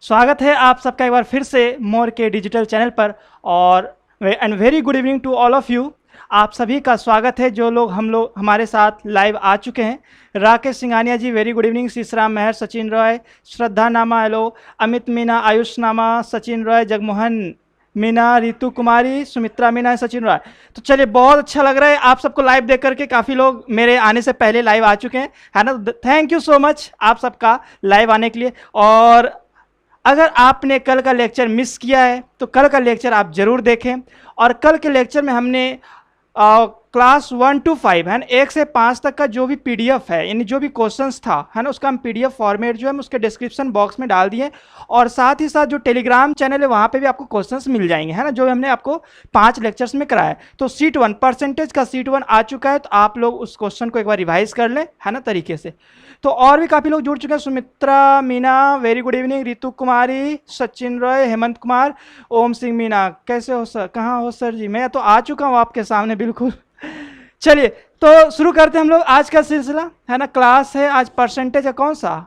स्वागत है आप सबका एक बार फिर से मोर के डिजिटल चैनल पर। और and very good evening to all of you. आप सभी का स्वागत है जो लोग हमारे साथ लाइव आ चुके हैं। Rakesh Singhania ji very good evening, Shishram मेहर, सचिन रॉय, श्रद्धा नामा हेलो, अमित मीना, आयुष नामा, सचिन रॉय, जगमोहन मीना, रितु कुमारी, सुमित्रा मीना, सचिन रॉय। तो चलिए, बहुत अच्छा लग रहा है आप सबको लाइव देख करके। काफ़ी लोग मेरे आने से पहले लाइव आ चुके हैं, है ना। थैंक यू सो मच आप सबका लाइव आने के लिए। और अगर आपने कल का लेक्चर मिस किया है तो कल का लेक्चर आप ज़रूर देखें। और कल के लेक्चर में हमने क्लास 1 to 5 है ना, 1 से 5 तक का जो भी पीडीएफ है, यानी जो भी क्वेश्चंस था है ना, उसका हम पीडीएफ फॉर्मेट जो है उसके डिस्क्रिप्शन बॉक्स में डाल दिए। और साथ ही साथ जो टेलीग्राम चैनल है वहाँ पे भी आपको क्वेश्चंस मिल जाएंगे, है ना, जो हमने आपको 5 लेक्चर्स में कराया। तो सीट 1 परसेंटेज का सीट 1 आ चुका है, तो आप लोग उस क्वेश्चन को एक बार रिवाइज कर लें, है ना, तरीके से। तो और भी काफ़ी लोग जुड़ चुके हैं। Sumitra Meena very good evening, Ritu Kumari, Sachin Roy, Hemant Kumar, Om Singh Meena, कैसे हो सर, कहाँ हो सर जी? मैं तो आ चुका हूँ आपके सामने बिल्कुल। चलिए, तो शुरू करते हैं हम लोग आज का सिलसिला, है ना। क्लास है आज परसेंटेज का कौन सा?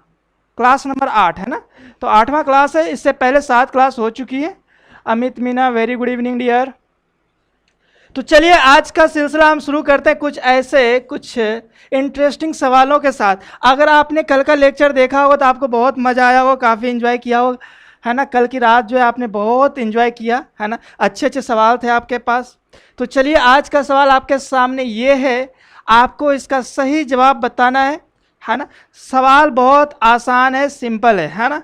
क्लास नंबर 8 है ना। तो 8वां क्लास है, इससे पहले 7 क्लास हो चुकी है। Amit Meena very good evening dear. तो चलिए, आज का सिलसिला हम शुरू करते हैं कुछ इंटरेस्टिंग सवालों के साथ। अगर आपने कल का लेक्चर देखा होगा तो आपको बहुत मज़ा आया होगा, काफ़ी एंजॉय किया होगा, है ना। कल की रात जो है आपने बहुत एंजॉय किया, है ना। अच्छे अच्छे सवाल थे आपके पास। तो चलिए, आज का सवाल आपके सामने ये है, आपको इसका सही जवाब बताना है ना। सवाल बहुत आसान है, सिंपल है ना।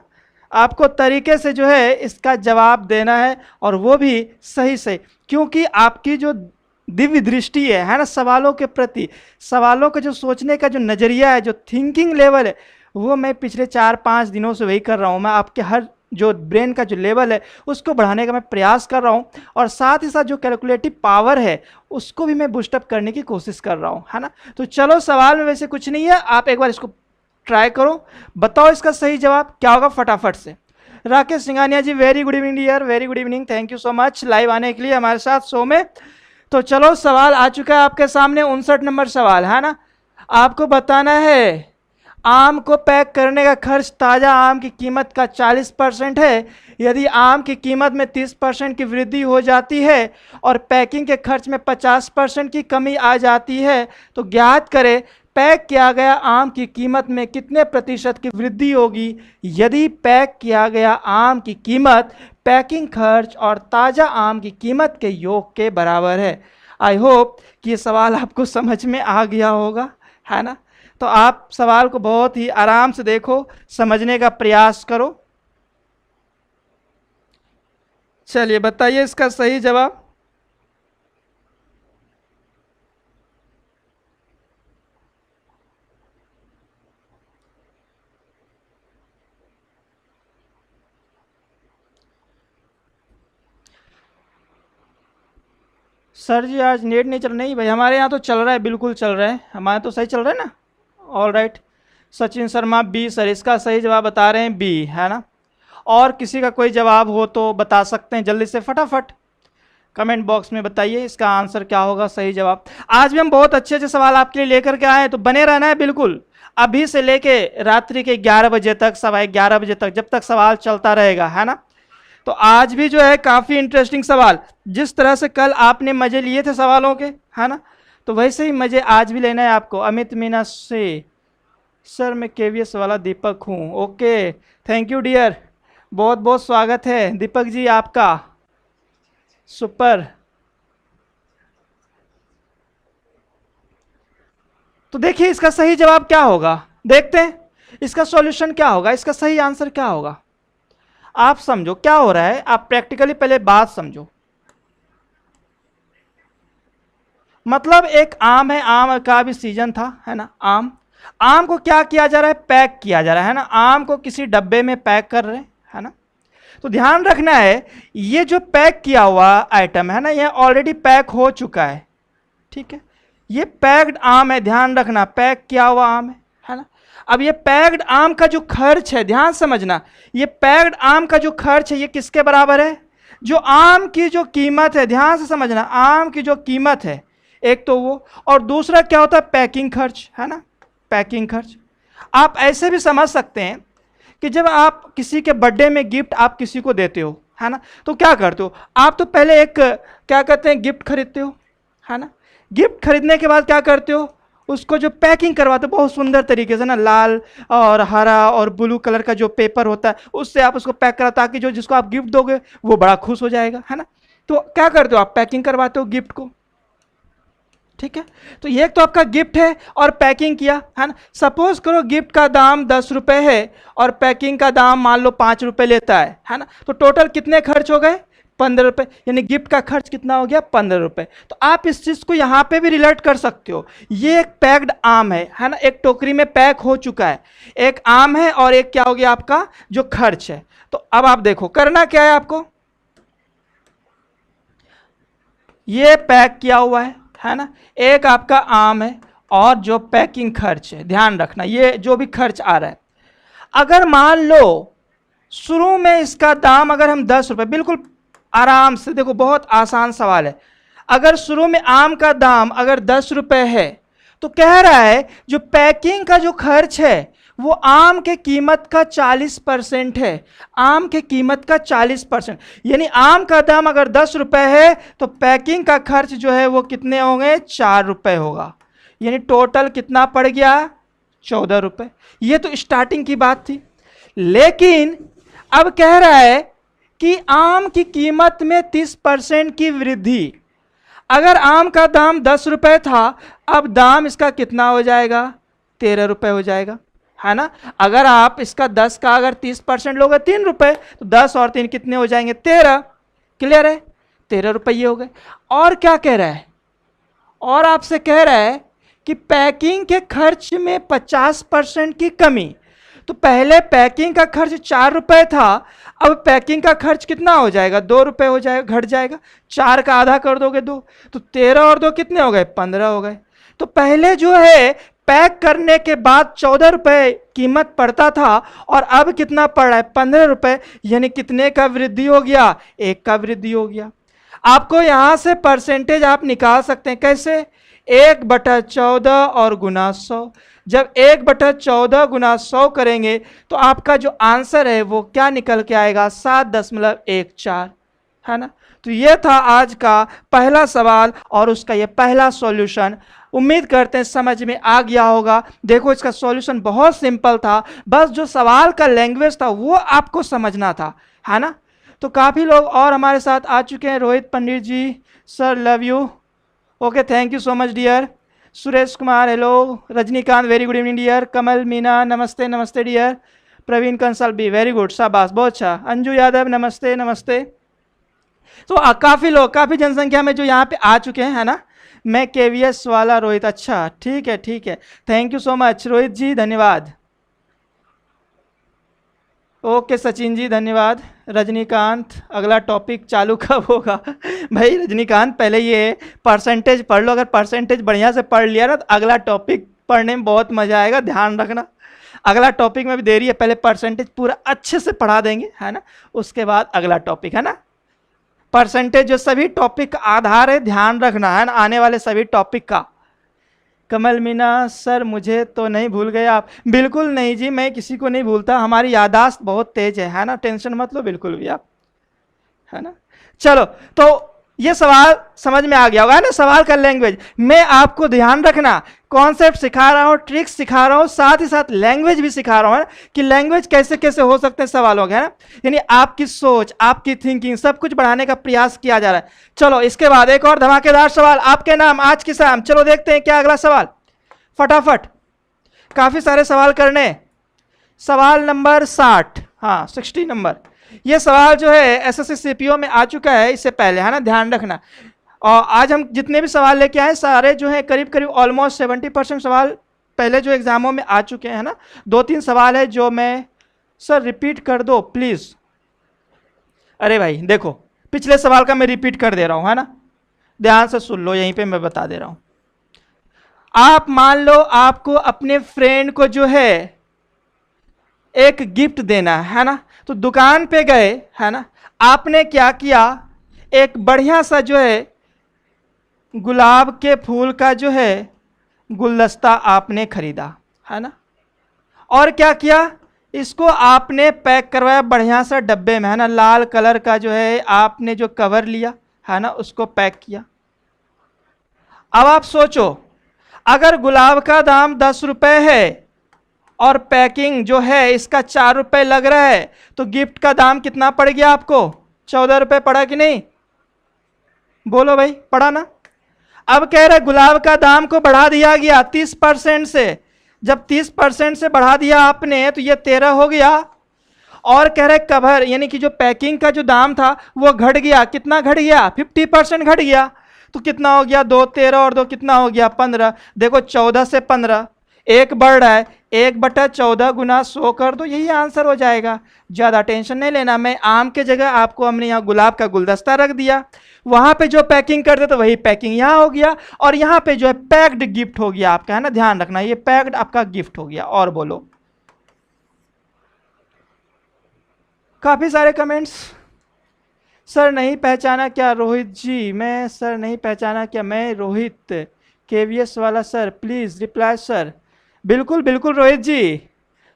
आपको तरीके से जो है इसका जवाब देना है, और वो भी सही से, क्योंकि आपकी जो दिव्य दृष्टि है ना, सवालों के प्रति, सवालों का जो सोचने का जो नज़रिया है, जो थिंकिंग लेवल है, वो मैं पिछले 4-5 दिनों से वही कर रहा हूँ। मैं आपके हर जो ब्रेन का जो लेवल है उसको बढ़ाने का मैं प्रयास कर रहा हूँ, और साथ ही साथ जो कैलकुलेटिव पावर है उसको भी मैं बूस्टअप करने की कोशिश कर रहा हूँ, है ना। तो चलो, सवाल में वैसे कुछ नहीं है, आप एक बार इसको ट्राई करो, बताओ इसका सही जवाब क्या होगा फटाफट से। Rakesh Singhania ji very good evening dear, very good evening, thank you so much live आने के लिए हमारे साथ शो में। तो चलो, सवाल आ चुका है आपके सामने, 59 नंबर सवाल, है ना। आपको बताना है, आम को पैक करने का खर्च ताज़ा आम की कीमत का 40% है। यदि आम की कीमत में 30% की वृद्धि हो जाती है और पैकिंग के खर्च में 50% की कमी आ जाती है, तो ज्ञात करें पैक किया गया आम की कीमत में कितने प्रतिशत की वृद्धि होगी यदि पैक किया गया आम की कीमत पैकिंग खर्च और ताज़ा आम की कीमत के योग के बराबर है। आई होप कि ये सवाल आपको समझ में आ गया होगा, है ना। तो आप सवाल को बहुत ही आराम से देखो, समझने का प्रयास करो। चलिए, बताइए इसका सही जवाब। सर जी आज नेट नहीं चल, नहीं भाई, हमारे यहाँ तो चल रहा है, बिल्कुल चल रहा है, हमारे तो सही चल रहा है ना। All right, Sachin Sharma B sir, इसका सही जवाब बता रहे हैं बी, है ना। और किसी का कोई जवाब हो तो बता सकते हैं, जल्दी से फटाफट कमेंट बॉक्स में बताइए इसका आंसर क्या होगा, सही जवाब। आज भी हम बहुत अच्छे अच्छे सवाल आपके लिए लेकर के आए हैं, तो बने रहना है बिल्कुल, अभी से लेके रात्रि के 11 बजे तक, 11:15 बजे तक, जब तक सवाल चलता रहेगा, है ना। तो आज भी जो है काफ़ी इंटरेस्टिंग सवाल, जिस तरह से कल आपने मज़े लिए थे सवालों के, है ना, तो वैसे ही मज़े आज भी लेना है आपको। अमित मीना से, सर मैं केवीएस वाला दीपक हूँ, ओके, थैंक यू डियर, बहुत बहुत स्वागत है दीपक जी आपका, सुपर। तो देखिए इसका सही जवाब क्या होगा, देखते हैं इसका सॉल्यूशन क्या होगा, इसका सही आंसर क्या होगा। आप समझो क्या हो रहा है, आप प्रैक्टिकली पहले बात समझो। मतलब एक आम है, आम का भी सीजन था, है ना। आम को क्या किया जा रहा है, पैक किया जा रहा है ना। आम को किसी डब्बे में पैक कर रहे हैं, है ना। तो ध्यान रखना है, ये जो पैक किया हुआ आइटम है ना, ये ऑलरेडी पैक हो चुका है, ठीक है। ये पैक्ड आम है, ध्यान रखना, पैक किया हुआ आम है ना। अब ये पैक्ड आम का जो खर्च है, ध्यान समझना, ये पैक्ड आम का जो खर्च है ये किसके बराबर है, जो आम की जो कीमत है, ध्यान से समझना, आम की जो कीमत है, एक तो वो, और दूसरा क्या होता है, पैकिंग खर्च, है ना, पैकिंग खर्च। आप ऐसे भी समझ सकते हैं कि जब आप किसी के बर्थडे में गिफ्ट आप किसी को देते हो, है ना, तो क्या करते हो आप? तो पहले एक क्या कहते हैं, गिफ्ट खरीदते हो, है ना। गिफ्ट खरीदने के बाद क्या करते हो, उसको जो पैकिंग करवाते हो बहुत सुंदर तरीके से ना, लाल और हरा और ब्लू कलर का जो पेपर होता है उससे आप उसको पैक करा, ताकि जो जिसको आप गिफ्ट दोगे वो बड़ा खुश हो जाएगा, है ना। तो क्या करते हो आप? पैकिंग करवाते हो गिफ्ट को, ठीक है। तो ये तो आपका गिफ्ट है और पैकिंग किया, है ना। सपोज करो गिफ्ट का दाम 10 रुपए है और पैकिंग का दाम मान लो 5 रुपए लेता है ना। तो टोटल कितने खर्च हो गए? 15 रुपए, यानी गिफ्ट का खर्च कितना हो गया? 15 रुपए। तो आप इस चीज को यहां पे भी रिलेट कर सकते हो। ये एक पैक्ड आम है ना, एक टोकरी में पैक हो चुका है, एक आम है और एक क्या हो गया आपका जो खर्च है। तो अब आप देखो करना क्या है आपको, ये पैक किया हुआ है ना, एक आपका आम है और जो पैकिंग खर्च है, ध्यान रखना ये जो भी खर्च आ रहा है, अगर मान लो शुरू में इसका दाम अगर हम 10 रुपए, बिल्कुल आराम से देखो बहुत आसान सवाल है, अगर शुरू में आम का दाम अगर 10 रुपए है तो कह रहा है जो पैकिंग का जो खर्च है वो आम के कीमत का 40% है, आम के कीमत का 40%, यानी आम का दाम अगर 10 रुपए है तो पैकिंग का खर्च जो है वो कितने होंगे? 4 रुपए होगा, यानी टोटल कितना पड़ गया? 14 रुपए। ये तो स्टार्टिंग की बात थी, लेकिन अब कह रहा है कि आम की कीमत में 30% की वृद्धि। अगर आम का दाम 10 रुपए था, अब दाम इसका कितना हो जाएगा? 13 रुपए हो जाएगा, है ना। अगर आप इसका 10 का अगर 30% लोगे 3 रुपए, तो 10 और 3 कितने हो जाएंगे? 13। क्लियर है? 13 रुपये हो गए। और क्या कह रहा है? और आपसे कह रहा है कि पैकिंग के खर्च में 50% की कमी। तो पहले पैकिंग का खर्च 4 रुपए था, अब पैकिंग का खर्च कितना हो जाएगा? 2 रुपए हो जाएगा, घट जाएगा। 4 का आधा कर दोगे 2, तो 13 और 2 कितने हो गए? 15 हो गए। तो पहले जो है पैक करने के बाद 14 रुपए कीमत पड़ता था और अब कितना पड़ रहा है? 15 रुपए, यानी कितने का वृद्धि हो गया? 1 का वृद्धि हो गया। आपको यहां से परसेंटेज आप निकाल सकते हैं, कैसे? 1/14 और गुना 100। जब 1/14 गुना 100 करेंगे तो आपका जो आंसर है वो क्या निकल के आएगा? 7.14, है ना। तो ये था आज का पहला सवाल और उसका ये पहला सॉल्यूशन। उम्मीद करते हैं समझ में आ गया होगा। देखो इसका सॉल्यूशन बहुत सिंपल था, बस जो सवाल का लैंग्वेज था वो आपको समझना था, है ना। तो काफ़ी लोग और हमारे साथ आ चुके हैं। Rohit Pandit ji, sir love you, okay thank you so much dear. Suresh Kumar hello, Rajinikanth very good evening dear. Kamal Meena नमस्ते नमस्ते डियर। प्रवीण कंसल भी वेरी गुड, शाबाश बहुत अच्छा। अंजू यादव नमस्ते नमस्ते। तो काफ़ी लोग, काफ़ी जनसंख्या में जो यहाँ पे आ चुके हैं, है ना। मैं केवीएस वाला रोहित, अच्छा ठीक है ठीक है, thank you so much Rohit ji, धन्यवाद। ओके सचिन जी धन्यवाद। रजनीकांत अगला टॉपिक चालू कब होगा? भाई रजनीकांत पहले ये परसेंटेज पढ़ लो, अगर परसेंटेज बढ़िया से पढ़ लिया ना तो अगला टॉपिक पढ़ने में बहुत मजा आएगा। ध्यान रखना अगला टॉपिक में भी देरी है, पहले परसेंटेज पूरा अच्छे से पढ़ा देंगे, है ना, उसके बाद अगला टॉपिक, है ना। परसेंटेज जो सभी टॉपिक का आधार है, ध्यान रखना, है ना, आने वाले सभी टॉपिक का। कमल मीना सर मुझे तो नहीं भूल गए आप? बिल्कुल नहीं जी, मैं किसी को नहीं भूलता, हमारी याददाश्त बहुत तेज है ना, टेंशन मत लो बिल्कुल भी आप, है ना। चलो तो ये सवाल समझ में आ गया होगा, है ना। सवाल का लैंग्वेज मैं आपको ध्यान रखना, कॉन्सेप्ट सिखा रहा हूँ, ट्रिक्स सिखा रहा हूँ, साथ ही साथ लैंग्वेज भी सिखा रहा हूँ कि लैंग्वेज कैसे कैसे हो सकते हैं सवालों के, है ना। यानी आपकी सोच, आपकी थिंकिंग सब कुछ बढ़ाने का प्रयास किया जा रहा है। चलो इसके बाद एक और धमाकेदार सवाल, आपके नाम आज की शाम। चलो देखते हैं क्या अगला सवाल, फटाफट, काफी सारे सवाल करने। सवाल नंबर 60, हाँ 60 नंबर। ये सवाल जो है एसएससी सीपीओ में आ चुका है इससे पहले, है ना, ध्यान रखना। और आज हम जितने भी सवाल लेके आए सारे जो है करीब करीब ऑलमोस्ट 70% सवाल पहले जो एग्जामों में आ चुके हैं ना। 2-3 सवाल है जो मैं, सर रिपीट कर दो प्लीज। अरे भाई देखो पिछले सवाल का मैं रिपीट कर दे रहा हूं, है ना, ध्यान से सुन लो, यहीं पे मैं बता दे रहा हूं। आप मान लो आपको अपने फ्रेंड को जो है एक गिफ्ट देना है ना, तो दुकान पे गए, है ना, आपने क्या किया, एक बढ़िया सा जो है गुलाब के फूल का जो है गुलदस्ता आपने खरीदा, है ना। और क्या किया, इसको आपने पैक करवाया बढ़िया सा डब्बे में, है ना, लाल कलर का जो है आपने जो कवर लिया, है ना, उसको पैक किया। अब आप सोचो, अगर गुलाब का दाम 10 रुपए है और पैकिंग जो है इसका 4 रुपए लग रहा है, तो गिफ्ट का दाम कितना पड़ गया आपको? 14 रुपए पड़ा कि नहीं? बोलो भाई, पड़ा ना? अब कह रहे गुलाब का दाम को बढ़ा दिया गया 30% से। जब 30% से बढ़ा दिया आपने तो ये 13 हो गया। और कह रहे कवर यानी कि जो पैकिंग का जो दाम था वो घट गया। कितना घट गया? 50% घट गया। तो कितना हो गया? 2 13 और 2 कितना हो गया? 15। देखो 14 से 15 एक बढ़ रहा है, 1/14 गुना 100 कर दो, यही आंसर हो जाएगा। ज़्यादा टेंशन नहीं लेना। मैं आम के जगह आपको हमने यहाँ गुलाब का गुलदस्ता रख दिया, वहाँ पे जो पैकिंग करते तो वही पैकिंग यहाँ हो गया, और यहाँ पे जो है पैक्ड गिफ्ट हो गया आपका, है ना, ध्यान रखना, ये पैक्ड आपका गिफ्ट हो गया। और बोलो, काफ़ी सारे कमेंट्स। सर नहीं पहचाना क्या? रोहित जी, मैं सर नहीं पहचाना क्या? मैं रोहित केवीएस वाला सर, प्लीज़ रिप्लाई सर। बिल्कुल बिल्कुल रोहित जी,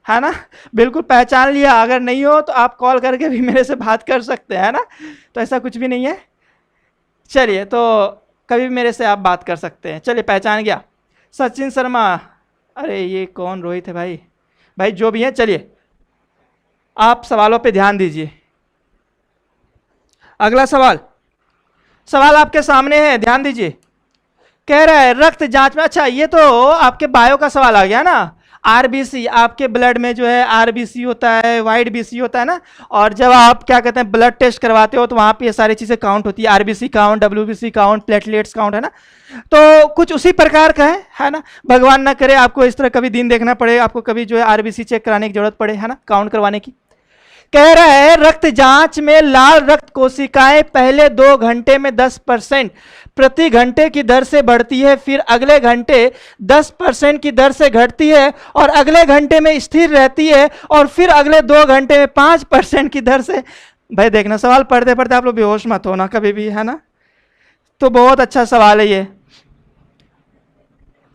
है ना, बिल्कुल पहचान लिया। अगर नहीं हो तो आप कॉल करके भी मेरे से बात कर सकते हैं, है ना, तो ऐसा कुछ भी नहीं है। चलिए, तो कभी भी मेरे से आप बात कर सकते हैं। चलिए, पहचान गया। सचिन शर्मा, अरे ये कौन रोहित है भाई? भाई जो भी है, चलिए आप सवालों पे ध्यान दीजिए। अगला सवाल आपके सामने है, ध्यान दीजिए। कह रहा है रक्त जांच में, अच्छा ये तो आपके बायो का सवाल आ गया ना। आरबीसी, आपके ब्लड में जो है आरबीसी होता है, वाइट बीसी होता है ना, और जब आप क्या कहते हैं ब्लड टेस्ट करवाते हो तो वहाँ पे ये सारी चीज़ें काउंट होती है। RBC count, WBC count, platelets count, है ना। तो कुछ उसी प्रकार का है ना। भगवान ना करे आपको इस तरह कभी दिन देखना पड़े, आपको कभी जो है आरबीसी चेक कराने की जरूरत पड़े, है ना, काउंट करवाने की। कह रहा है रक्त जांच में लाल रक्त कोशिकाएं पहले 2 घंटे में 10% प्रति घंटे की दर से बढ़ती है, फिर अगले घंटे 10% की दर से घटती है, और अगले घंटे में स्थिर रहती है, और फिर अगले 2 घंटे में 5% की दर से। भाई देखना, सवाल पढ़ते पढ़ते आप लोग बेहोश मत होना कभी भी, है ना। तो बहुत अच्छा सवाल है ये।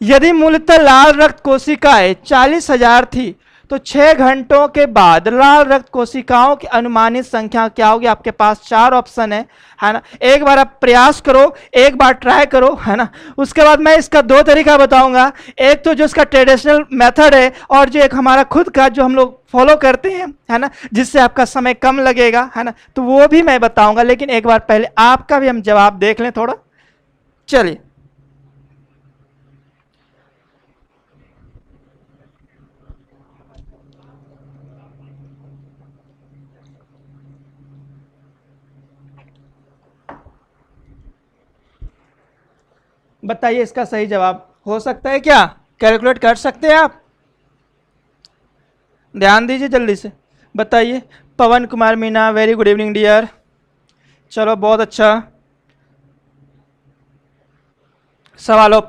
यदि मूलतः लाल रक्त कोशिकाएं 40,000 थी तो 6 घंटों के बाद लाल रक्त कोशिकाओं की अनुमानित संख्या क्या होगी? आपके पास 4 ऑप्शन है ना। एक बार आप प्रयास करो, एक बार ट्राई करो, है ना। उसके बाद मैं इसका 2 तरीका बताऊंगा। एक तो जो इसका ट्रेडिशनल मेथड है, और जो एक हमारा खुद का जो हम लोग फॉलो करते हैं, है ना, जिससे आपका समय कम लगेगा, है ना, तो वो भी मैं बताऊंगा। लेकिन एक बार पहले आपका भी हम जवाब देख लें थोड़ा। चलिए, बताइए इसका सही जवाब हो सकता है क्या? कैलकुलेट कर सकते हैं आप? ध्यान दीजिए, जल्दी से बताइए। Pawan Kumar Meena, very good evening dear. चलो बहुत अच्छा। सवालों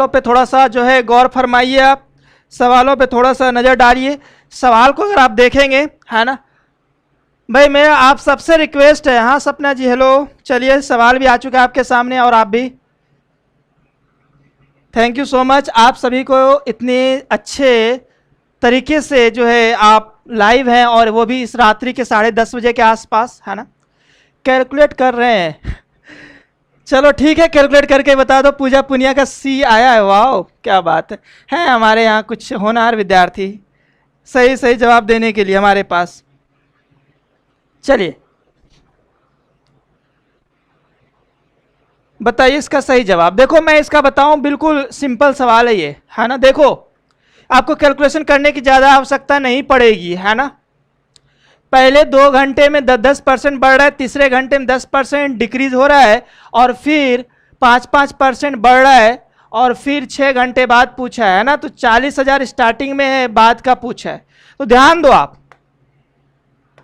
पे थोड़ा सा जो है गौर फरमाइए आप, सवालों पे थोड़ा सा नज़र डालिए। सवाल को अगर आप देखेंगे, है ना भाई, मेरा आप सबसे रिक्वेस्ट है। हाँ सपना जी, हेलो। चलिए, सवाल भी आ चुका है आपके सामने, और आप भी, थैंक यू सो मच। आप सभी को इतने अच्छे तरीके से जो है आप लाइव हैं, और वो भी इस रात्रि के 10:30 बजे के आसपास, है ना, कैलकुलेट कर रहे हैं। चलो ठीक है, कैलकुलेट करके बता दो। पूजा पुनिया का सी आया है, वाह क्या बात है हमारे यहाँ कुछ होनहार विद्यार्थी सही सही जवाब देने के लिए हमारे पास। चलिए बताइए इसका सही जवाब। देखो मैं इसका बताऊं, बिल्कुल सिंपल सवाल है ये, है ना। देखो आपको कैलकुलेशन करने की ज़्यादा आवश्यकता नहीं पड़ेगी, है ना। पहले 2 घंटे में 10% बढ़ रहा है, तीसरे घंटे में 10% डिक्रीज हो रहा है, और फिर 5% बढ़ रहा है, और फिर 6 घंटे बाद पूछा है ना। तो 40,000 स्टार्टिंग में है, बाद का पूछा है। तो ध्यान दो आप,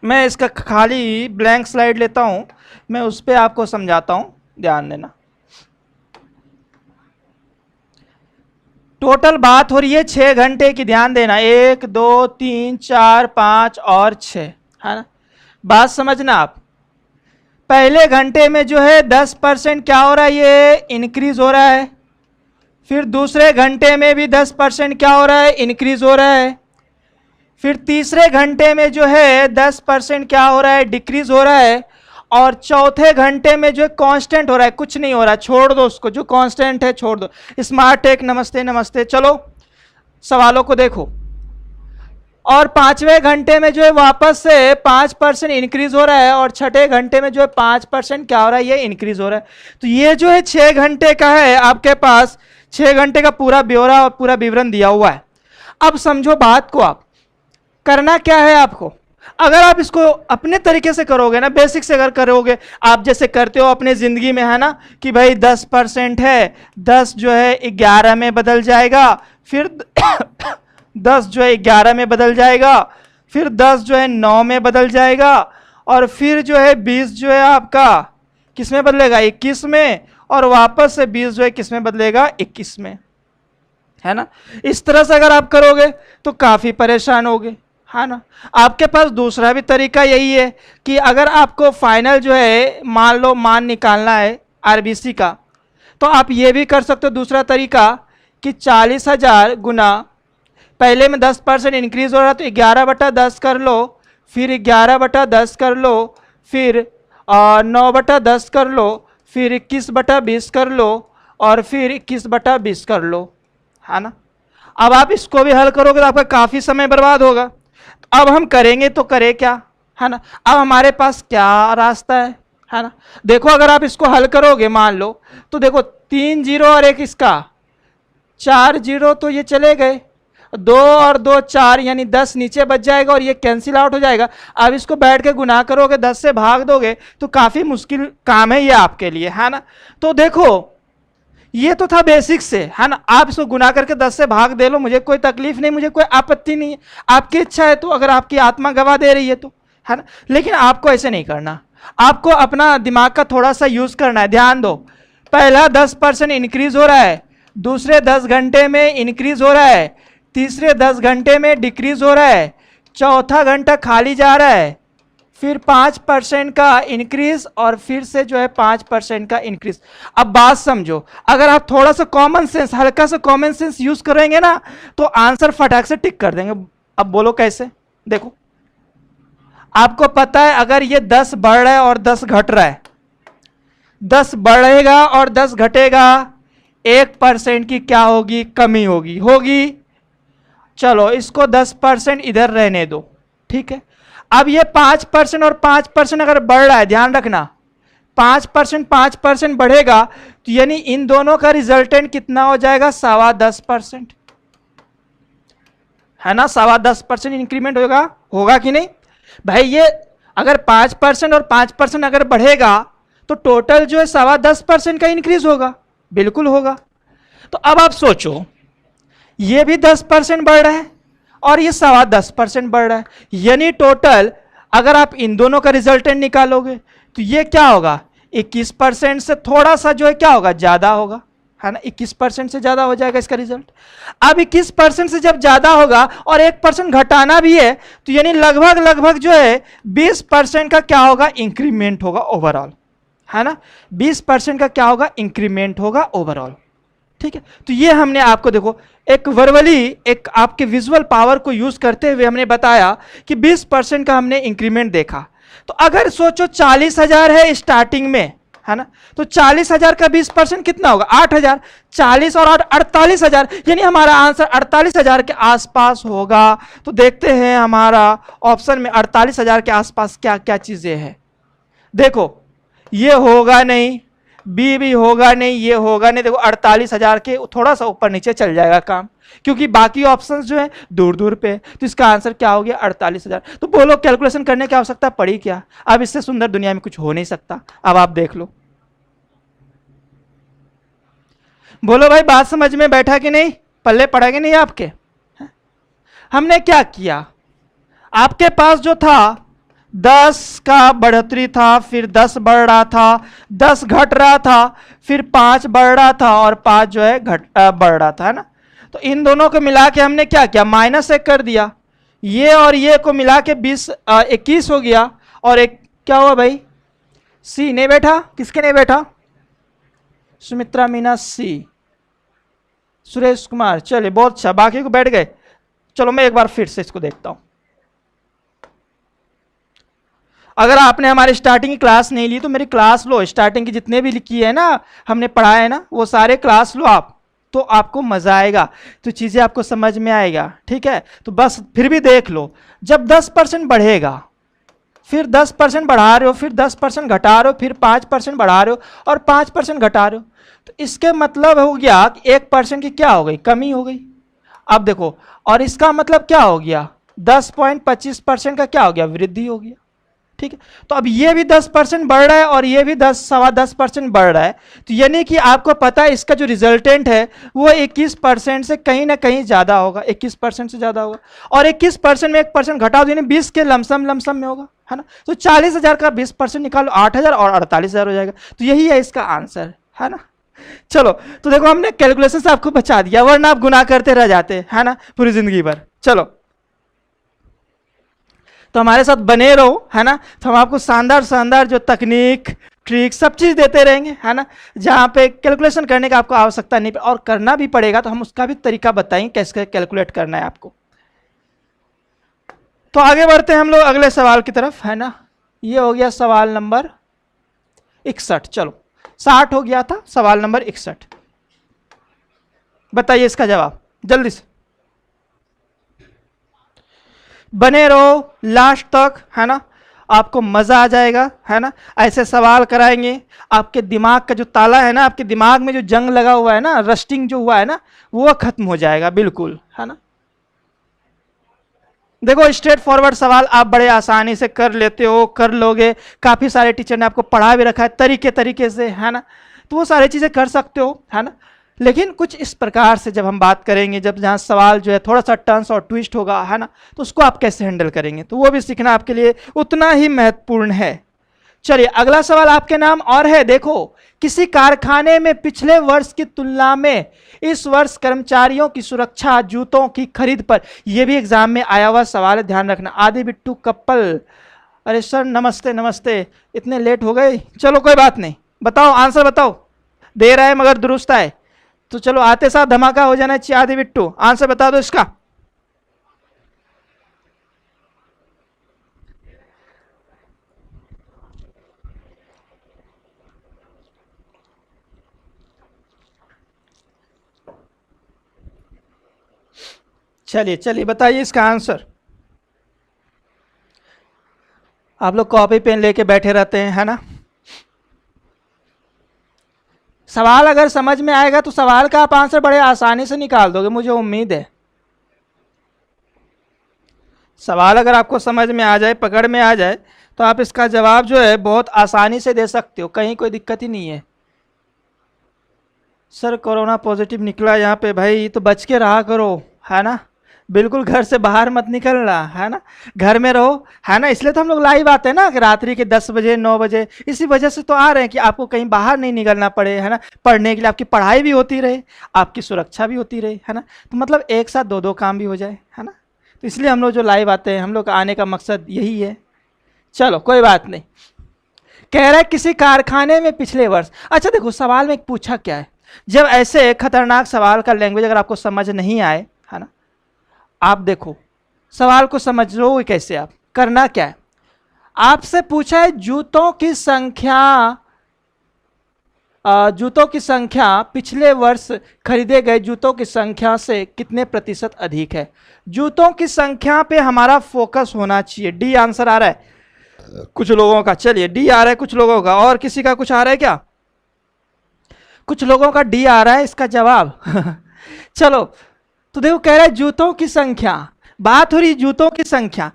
मैं इसका खाली ब्लैंक स्लाइड लेता हूं, मैं उस पर आपको समझाता हूं, ध्यान देना। टोटल बात हो रही है 6 घंटे की, ध्यान देना। 1 2 3 4 5 और 6, है ना। बात समझना आप। पहले घंटे में जो है 10% क्या हो रहा है, ये इंक्रीज हो रहा है। फिर दूसरे घंटे में भी 10% क्या हो रहा है, इंक्रीज हो रहा है। फिर तीसरे घंटे में जो है 10% क्या हो रहा है, डिक्रीज हो रहा है, और चौथे घंटे में जो है कांस्टेंट हो रहा है, कुछ नहीं हो रहा, छोड़ दो उसको, जो कांस्टेंट है छोड़ दो। स्मार्ट टेक नमस्ते नमस्ते। चलो सवालों को देखो। और पांचवें घंटे में जो है वापस से 5% इंक्रीज हो रहा है, और छठे घंटे में जो है 5% क्या हो रहा है, ये इंक्रीज हो रहा है। तो ये जो है 6 घंटे का है, आपके पास 6 घंटे का पूरा ब्यौरा और पूरा विवरण दिया हुआ है। अब समझो बात को, आप करना क्या है आपको, अगर आप इसको अपने तरीके से करोगे ना, बेसिक से अगर करोगे, आप जैसे करते हो अपने जिंदगी में, है ना, कि भाई 10% है, 10 जो है 11 में बदल जाएगा, फिर 10 जो है 11 में बदल जाएगा, फिर 10 जो है 9 में बदल जाएगा, और फिर जो है 20 जो है आपका किस में बदलेगा, 21 में, और वापस से 20 जो है किस में बदलेगा, 21 में, है ना। इस तरह से अगर आप करोगे तो काफी परेशान होगे, है ना। आपके पास दूसरा भी तरीका यही है कि अगर आपको फाइनल जो है मान लो मान निकालना है आरबीसी का, तो आप ये भी कर सकते हो दूसरा तरीका कि 40,000 गुना, पहले में 10% इंक्रीज हो रहा है तो 11/10 कर लो, फिर 11/10 कर लो, फिर 9/10 कर लो, फिर 21/20 कर लो, और फिर 21/20 कर लो, है ना। अब आप इसको भी हल करोगे तो आपका काफी समय बर्बाद होगा। अब हम करेंगे तो करें क्या, है ना। अब हमारे पास क्या रास्ता है ना। देखो अगर आप इसको हल करोगे मान लो, तो देखो 3 जीरो और एक इसका 4 जीरो, तो ये चले गए, 2 और 2 4, यानी 10 नीचे बच जाएगा और ये कैंसिल आउट हो जाएगा। अब इसको बैठ के गुना करोगे, 10 से भाग दोगे, तो काफी मुश्किल काम है ये आपके लिए, है ना। तो देखो ये तो था बेसिक से, है ना। आप इसको गुना करके 10 से भाग दे लो, मुझे कोई तकलीफ नहीं, मुझे कोई आपत्ति नहीं है, आपकी इच्छा है तो, अगर आपकी आत्मा गवाह दे रही है तो, है ना। लेकिन आपको ऐसे नहीं करना, आपको अपना दिमाग का थोड़ा सा यूज करना है। ध्यान दो, पहला 10% इंक्रीज हो रहा है, दूसरे 10 घंटे में इंक्रीज हो रहा है, तीसरे 10 घंटे में डिक्रीज हो रहा है, चौथा घंटा खाली जा रहा है, फिर 5% का इंक्रीज, और फिर से जो है 5% का इंक्रीज। अब बात समझो, अगर आप थोड़ा सा कॉमन सेंस, हल्का सा कॉमन सेंस यूज करेंगे ना, तो आंसर फटाक से टिक कर देंगे। अब बोलो कैसे। देखो आपको पता है अगर ये 10 बढ़ रहा है और 10 घट रहा है, 10 बढ़ेगा और 10 घटेगा, 1% की क्या होगी, कमी होगी। चलो इसको 10% इधर रहने दो, ठीक है। अब ये 5% और 5% अगर बढ़ रहा है, ध्यान रखना 5% बढ़ेगा, तो यानी इन दोनों का रिजल्टेंट कितना हो जाएगा, 10.25%, है ना। 10.25% इंक्रीमेंट होगा कि नहीं भाई। ये अगर 5% और 5% अगर बढ़ेगा तो टोटल जो है 10.25% का इंक्रीज होगा, बिल्कुल होगा। तो अब आप सोचो, ये भी 10% बढ़ रहा है और ये 10.25% बढ़ रहा है, यानी टोटल अगर आप इन दोनों का रिजल्टेंट निकालोगे तो ये क्या होगा, 21% से थोड़ा सा जो है क्या होगा, ज्यादा होगा, है ना। 21% से ज्यादा हो जाएगा इसका रिजल्ट। अब 21% से जब ज्यादा होगा और 1% घटाना भी है, तो यानी लगभग जो है 20% का क्या होगा, इंक्रीमेंट होगा ओवरऑल, है ना। 20% का क्या होगा, इंक्रीमेंट होगा ओवरऑल, ठीक है। तो ये हमने आपको देखो एक वर्बली, एक आपके विजुअल पावर को यूज करते हुए हमने बताया कि 20% का हमने इंक्रीमेंट देखा। तो अगर सोचो 40,000 है स्टार्टिंग में, है ना, तो 40,000 का 20% कितना होगा, 8,000। 40 और 8 48,000, यानी हमारा आंसर 48,000 के आसपास होगा। तो देखते हैं हमारा ऑप्शन में 48,000 के आसपास क्या क्या चीजें हैं। देखो ये होगा नहीं, बी भी होगा नहीं, ये होगा नहीं। देखो 48,000 के थोड़ा सा ऊपर नीचे चल जाएगा काम, क्योंकि बाकी ऑप्शंस जो है दूर दूर पे। तो इसका आंसर क्या हो गया, 48,000। तो बोलो कैलकुलेशन करने की आवश्यकता पड़ी क्या, अब इससे सुंदर दुनिया में कुछ हो नहीं सकता। अब आप देख लो, बोलो भाई बात समझ में बैठा कि नहीं, पल्ले पड़ा कि नहीं आपके। हमने क्या किया, आपके पास जो था 10 का बढ़ोतरी था, फिर 10 बढ़ रहा था, 10 घट रहा था, फिर 5 बढ़ रहा था, और 5 जो है बढ़ रहा था, है ना। तो इन दोनों को मिला के हमने क्या किया, -1 कर दिया। ये और ये को मिला के 21 हो गया, और एक क्या हुआ भाई, सी नहीं बैठा। किसके नहीं बैठा, सुमित्रा मीना सी, सुरेश कुमार, चलिए बहुत अच्छा, बाकी को बैठ गए। चलो मैं एक बार फिर से इसको देखता हूं। अगर आपने हमारी स्टार्टिंग की क्लास नहीं ली तो मेरी क्लास लो, स्टार्टिंग की जितने भी लिखी है ना, हमने पढ़ा है ना, वो सारे क्लास लो आप, तो आपको मजा आएगा, तो चीजें आपको समझ में आएगा। ठीक है, तो बस फिर भी देख लो, जब 10% बढ़ेगा, फिर 10% बढ़ा रहे हो, फिर 10% घटा रहे हो, फिर 5% बढ़ा रहे हो और 5% घटा रहे हो, तो इसके मतलब हो गया कि 1% की क्या हो गई, कमी हो गई। अब देखो, और इसका मतलब क्या हो गया, 10.25% का क्या हो गया, वृद्धि हो गया। ठीक है, तो अब ये भी 10% बढ़ रहा है और ये भी 10-10% बढ़ रहा है, तो यानी कि आपको पता है इसका जो रिजल्टेंट है वो 21% से कहीं ना कहीं ज्यादा होगा, 21% से ज्यादा होगा। और 21% में 1% घटा दो यानी 20 के लमसम में होगा, है ना। तो 40,000 का 20% निकालो, 8,000 और 48,000 हो जाएगा। तो यही है इसका आंसर, है ना। चलो, तो देखो हमने कैलकुलेशन से आपको बचा दिया, वरना आप गुनाह करते रह जाते, है ना, पूरी जिंदगी भर। चलो, तो हमारे साथ बने रहो, है ना। तो हम आपको शानदार शानदार जो तकनीक, ट्रिक, सब चीज देते रहेंगे, है ना। जहां पे कैलकुलेशन करने का आपको आवश्यकता नहीं, और करना भी पड़ेगा तो हम उसका भी तरीका बताएंगे कैसे कैलकुलेट करना है आपको। तो आगे बढ़ते हैं हम लोग अगले सवाल की तरफ, है ना। ये हो गया सवाल नंबर 61। चलो, 60 हो गया था, सवाल नंबर 61। बताइए इसका जवाब जल्दी से, बने रहो लास्ट तक, है ना, आपको मजा आ जाएगा, है ना। ऐसे सवाल कराएंगे, आपके दिमाग का जो ताला है ना, आपके दिमाग में जो जंग लगा हुआ है ना, रस्टिंग जो हुआ है ना, वो खत्म हो जाएगा बिल्कुल, है ना। देखो, स्ट्रेट फॉरवर्ड सवाल आप बड़े आसानी से कर लेते हो, कर लोगे, काफी सारे टीचर ने आपको पढ़ा भी रखा है तरीके से, है ना, तो वो सारी चीजें कर सकते हो, है ना। लेकिन कुछ इस प्रकार से जब हम बात करेंगे, जब जहां सवाल जो है थोड़ा सा टर्न्स और ट्विस्ट होगा, है ना, तो उसको आप कैसे हैंडल करेंगे, तो वो भी सीखना आपके लिए उतना ही महत्वपूर्ण है। चलिए, अगला सवाल आपके नाम और है। देखो, किसी कारखाने में पिछले वर्ष की तुलना में इस वर्ष कर्मचारियों की सुरक्षा जूतों की खरीद पर, यह भी एग्जाम में आया हुआ सवाल है, ध्यान रखना। आदि बिट्टू कप्पल, अरे सर नमस्ते नमस्ते, इतने लेट हो गए। चलो कोई बात नहीं, बताओ आंसर बताओ, दे रहा है मगर दुरुस्त है, तो चलो आते साथ धमाका हो जाना चाहिए। आदि बिट्टू, आंसर बता दो इसका। चलिए चलिए बताइए इसका आंसर। आप लोग कॉपी पेन लेके बैठे रहते हैं, है ना। सवाल अगर समझ में आएगा तो सवाल का आप आंसर बड़े आसानी से निकाल दोगे, मुझे उम्मीद है। सवाल अगर आपको समझ में आ जाए, पकड़ में आ जाए, तो आप इसका जवाब जो है बहुत आसानी से दे सकते हो, कहीं कोई दिक्कत ही नहीं है। सर कोरोना पॉजिटिव निकला यहाँ पे, भाई तो बच के रहा करो, है ना। बिल्कुल घर से बाहर मत निकलना, है ना, घर में रहो, है ना। इसलिए तो हम लोग लाइव आते हैं ना, कि रात्रि के 10 बजे 9 बजे, इसी वजह से तो आ रहे हैं कि आपको कहीं बाहर नहीं निकलना पड़े, है ना। पढ़ने के लिए आपकी पढ़ाई भी होती रहे, आपकी सुरक्षा भी होती रहे, है ना। तो मतलब एक साथ दो काम भी हो जाए, है ना। तो इसलिए हम लोग जो लाइव आते हैं, हम लोग का आने का मकसद यही है। चलो कोई बात नहीं। कह रहा है किसी कारखाने में पिछले वर्ष, अच्छा देखो सवाल में पूछा क्या है, जब ऐसे खतरनाक सवाल का लैंग्वेज अगर आपको समझ नहीं आए, है ना, आप देखो सवाल को समझ लो कैसे, आप करना क्या है, आपसे पूछा है जूतों की संख्या, जूतों की संख्या पिछले वर्ष खरीदे गए जूतों की संख्या से कितने प्रतिशत अधिक है। जूतों की संख्या पे हमारा फोकस होना चाहिए। डी आंसर आ रहा है कुछ लोगों का, चलिए डी आ रहा है कुछ लोगों का, और किसी का कुछ आ रहा है क्या? कुछ लोगों का डी आ रहा है इसका जवाब चलो, तो देखो कह रहा है जूतों की संख्या, बात हो रही है जूतों की संख्या,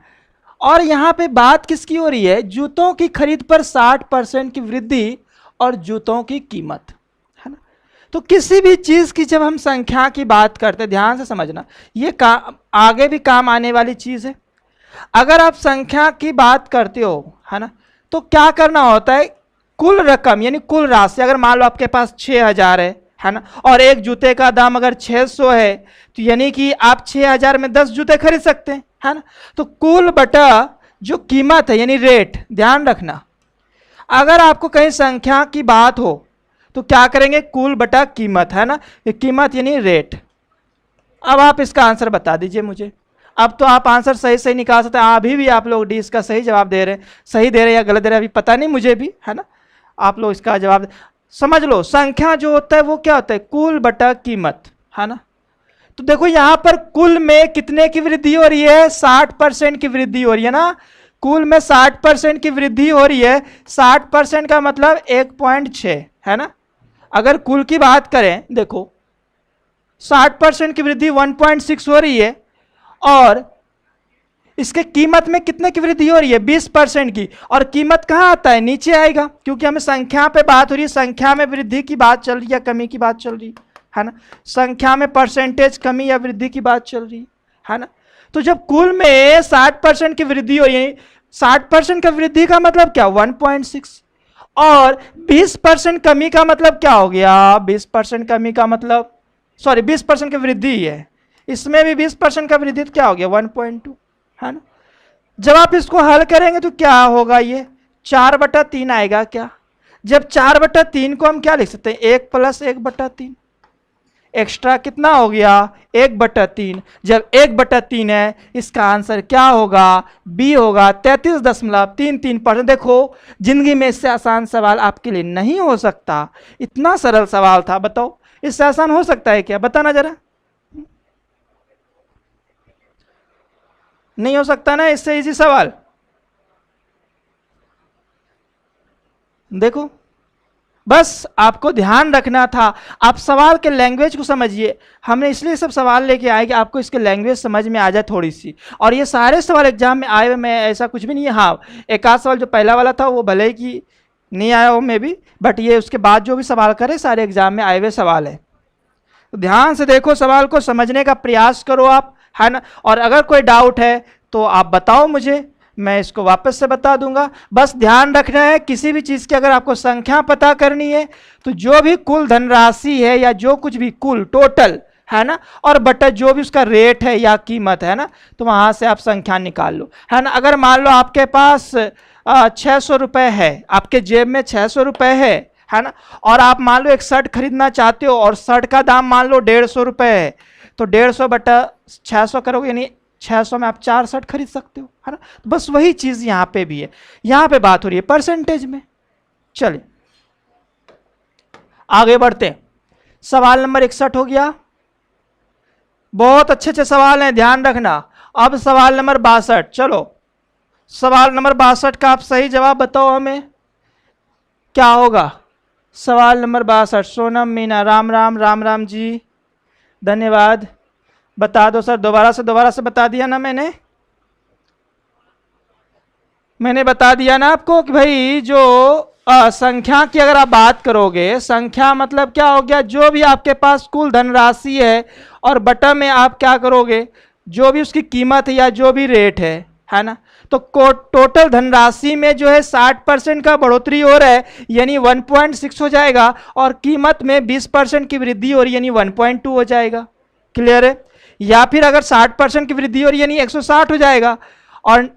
और यहां पे बात किसकी हो रही है, जूतों की खरीद पर 60% की वृद्धि और जूतों की कीमत, है ना। तो किसी भी चीज की जब हम संख्या की बात करते हैं, ध्यान से समझना, ये आगे भी काम आने वाली चीज है। अगर आप संख्या की बात करते हो, है ना, तो क्या करना होता है, कुल रकम यानी कुल राशि, अगर मान लो आपके पास 6,000 है ना, और एक जूते का दाम अगर 600 है, तो यानी कि आप 6,000 में 10 जूते खरीद सकते हैं, है ना। तो कुल बटा जो कीमत है यानी रेट, ध्यान रखना, अगर आपको कहीं संख्या की बात हो तो क्या करेंगे, कुल बटा कीमत, है ना, कीमत यानी रेट। अब आप इसका आंसर बता दीजिए मुझे, अब तो आप आंसर सही सही निकाल सकते हैं। अभी भी आप लोग डी इसका सही जवाब दे रहे हैं, सही दे रहे हैं या गलत दे रहे हैं अभी पता नहीं मुझे भी, है ना। आप लोग इसका जवाब समझ लो। संख्या जो होता है वो क्या होता है, कुल बटा कीमत, है ना। तो देखो यहां पर कुल में कितने की वृद्धि हो रही है, 60% की वृद्धि हो रही है ना। कुल में 60% की वृद्धि हो रही है। 60% का मतलब 1.6, है ना। अगर कुल की बात करें, देखो 60% की वृद्धि 1.6 हो रही है, और इसके कीमत में कितने की वृद्धि हो रही है, 20% की। और कीमत कहां आता है, नीचे आएगा, क्योंकि हमें संख्या पे बात हो रही है। संख्या में वृद्धि की बात चल रही है या कमी की बात चल रही है ना। संख्या में परसेंटेज कमी या वृद्धि की बात चल रही है ना। तो जब कुल में 60% की वृद्धि हो रही है, 60% का वृद्धि का मतलब क्या, 1.6, और 20% कमी का मतलब क्या हो गया, 20% कमी का मतलब, सॉरी 20% की वृद्धि है, इसमें भी 20% का वृद्धि, तो क्या हो गया 1.2, है ना। जब आप इसको हल करेंगे तो क्या होगा, ये 4/3 आएगा क्या। जब 4/3 को हम क्या लिख सकते हैं, 1 + 1/3, एक्स्ट्रा कितना हो गया, 1/3। जब 1/3 है, इसका आंसर क्या होगा, बी होगा, 33.33%। देखो जिंदगी में इससे आसान सवाल आपके लिए नहीं हो सकता। इतना सरल सवाल था, बताओ इससे आसान हो सकता है क्या, बताना जरा। नहीं हो सकता ना इससे इजी सवाल। देखो बस आपको ध्यान रखना था, आप सवाल के लैंग्वेज को समझिए। हमने इसलिए सब सवाल लेके आए कि आपको इसके लैंग्वेज समझ में आ जाए थोड़ी सी। और ये सारे सवाल एग्जाम में आए हुए, मैं ऐसा कुछ भी नहीं है। हाँ, एक आध सवाल जो पहला वाला था वो भले ही नहीं आया हो मे भी, बट ये उसके बाद जो भी सवाल करे सारे एग्जाम में आए हुए सवाल है। तो ध्यान से देखो, सवाल को समझने का प्रयास करो आप, है ना। और अगर कोई डाउट है तो आप बताओ मुझे, मैं इसको वापस से बता दूंगा। बस ध्यान रखना है, किसी भी चीज की अगर आपको संख्या पता करनी है तो जो भी कुल धनराशि है या जो कुछ भी कुल टोटल है ना, और बटा जो भी उसका रेट है या कीमत है ना, तो वहां से आप संख्या निकाल लो, है ना। अगर मान लो आपके पास 600 रुपए है, आपके जेब में 600 रुपए है ना, और आप मान लो एक शर्ट खरीदना चाहते हो और शर्ट का दाम मान लो 150 रुपए है, तो 150/600 करोगे, यानी 600 में आप 4 शर्ट खरीद सकते हो, है ना। तो बस वही चीज यहां पे भी है, यहां पे बात हो रही है परसेंटेज में। चलिए आगे बढ़ते हैं। सवाल नंबर 61 हो गया। बहुत अच्छे अच्छे सवाल हैं, ध्यान रखना। अब सवाल नंबर 62, चलो सवाल नंबर 62 का आप सही जवाब बताओ हमें, क्या होगा। सवाल नंबर 62, सोनम मीना, राम राम, राम राम जी, धन्यवाद। बता दो सर, दोबारा से बता दिया ना मैंने बता दिया ना आपको कि भाई जो संख्या की अगर आप बात करोगे, संख्या मतलब क्या हो गया, जो भी आपके पास कुल धनराशि है, और बटा में आप क्या करोगे, जो भी उसकी कीमत है या जो भी रेट है ना। तो टोटल धनराशि में जो है 60% का बढ़ोतरी हो रहा है, यानी 1.6 हो जाएगा, और कीमत में 20% की वृद्धि हो रही है, यानी 1.2 हो जाएगा। क्लियर है। या फिर अगर 60% की वृद्धि हो रही है, यानी 160 हो जाएगा, और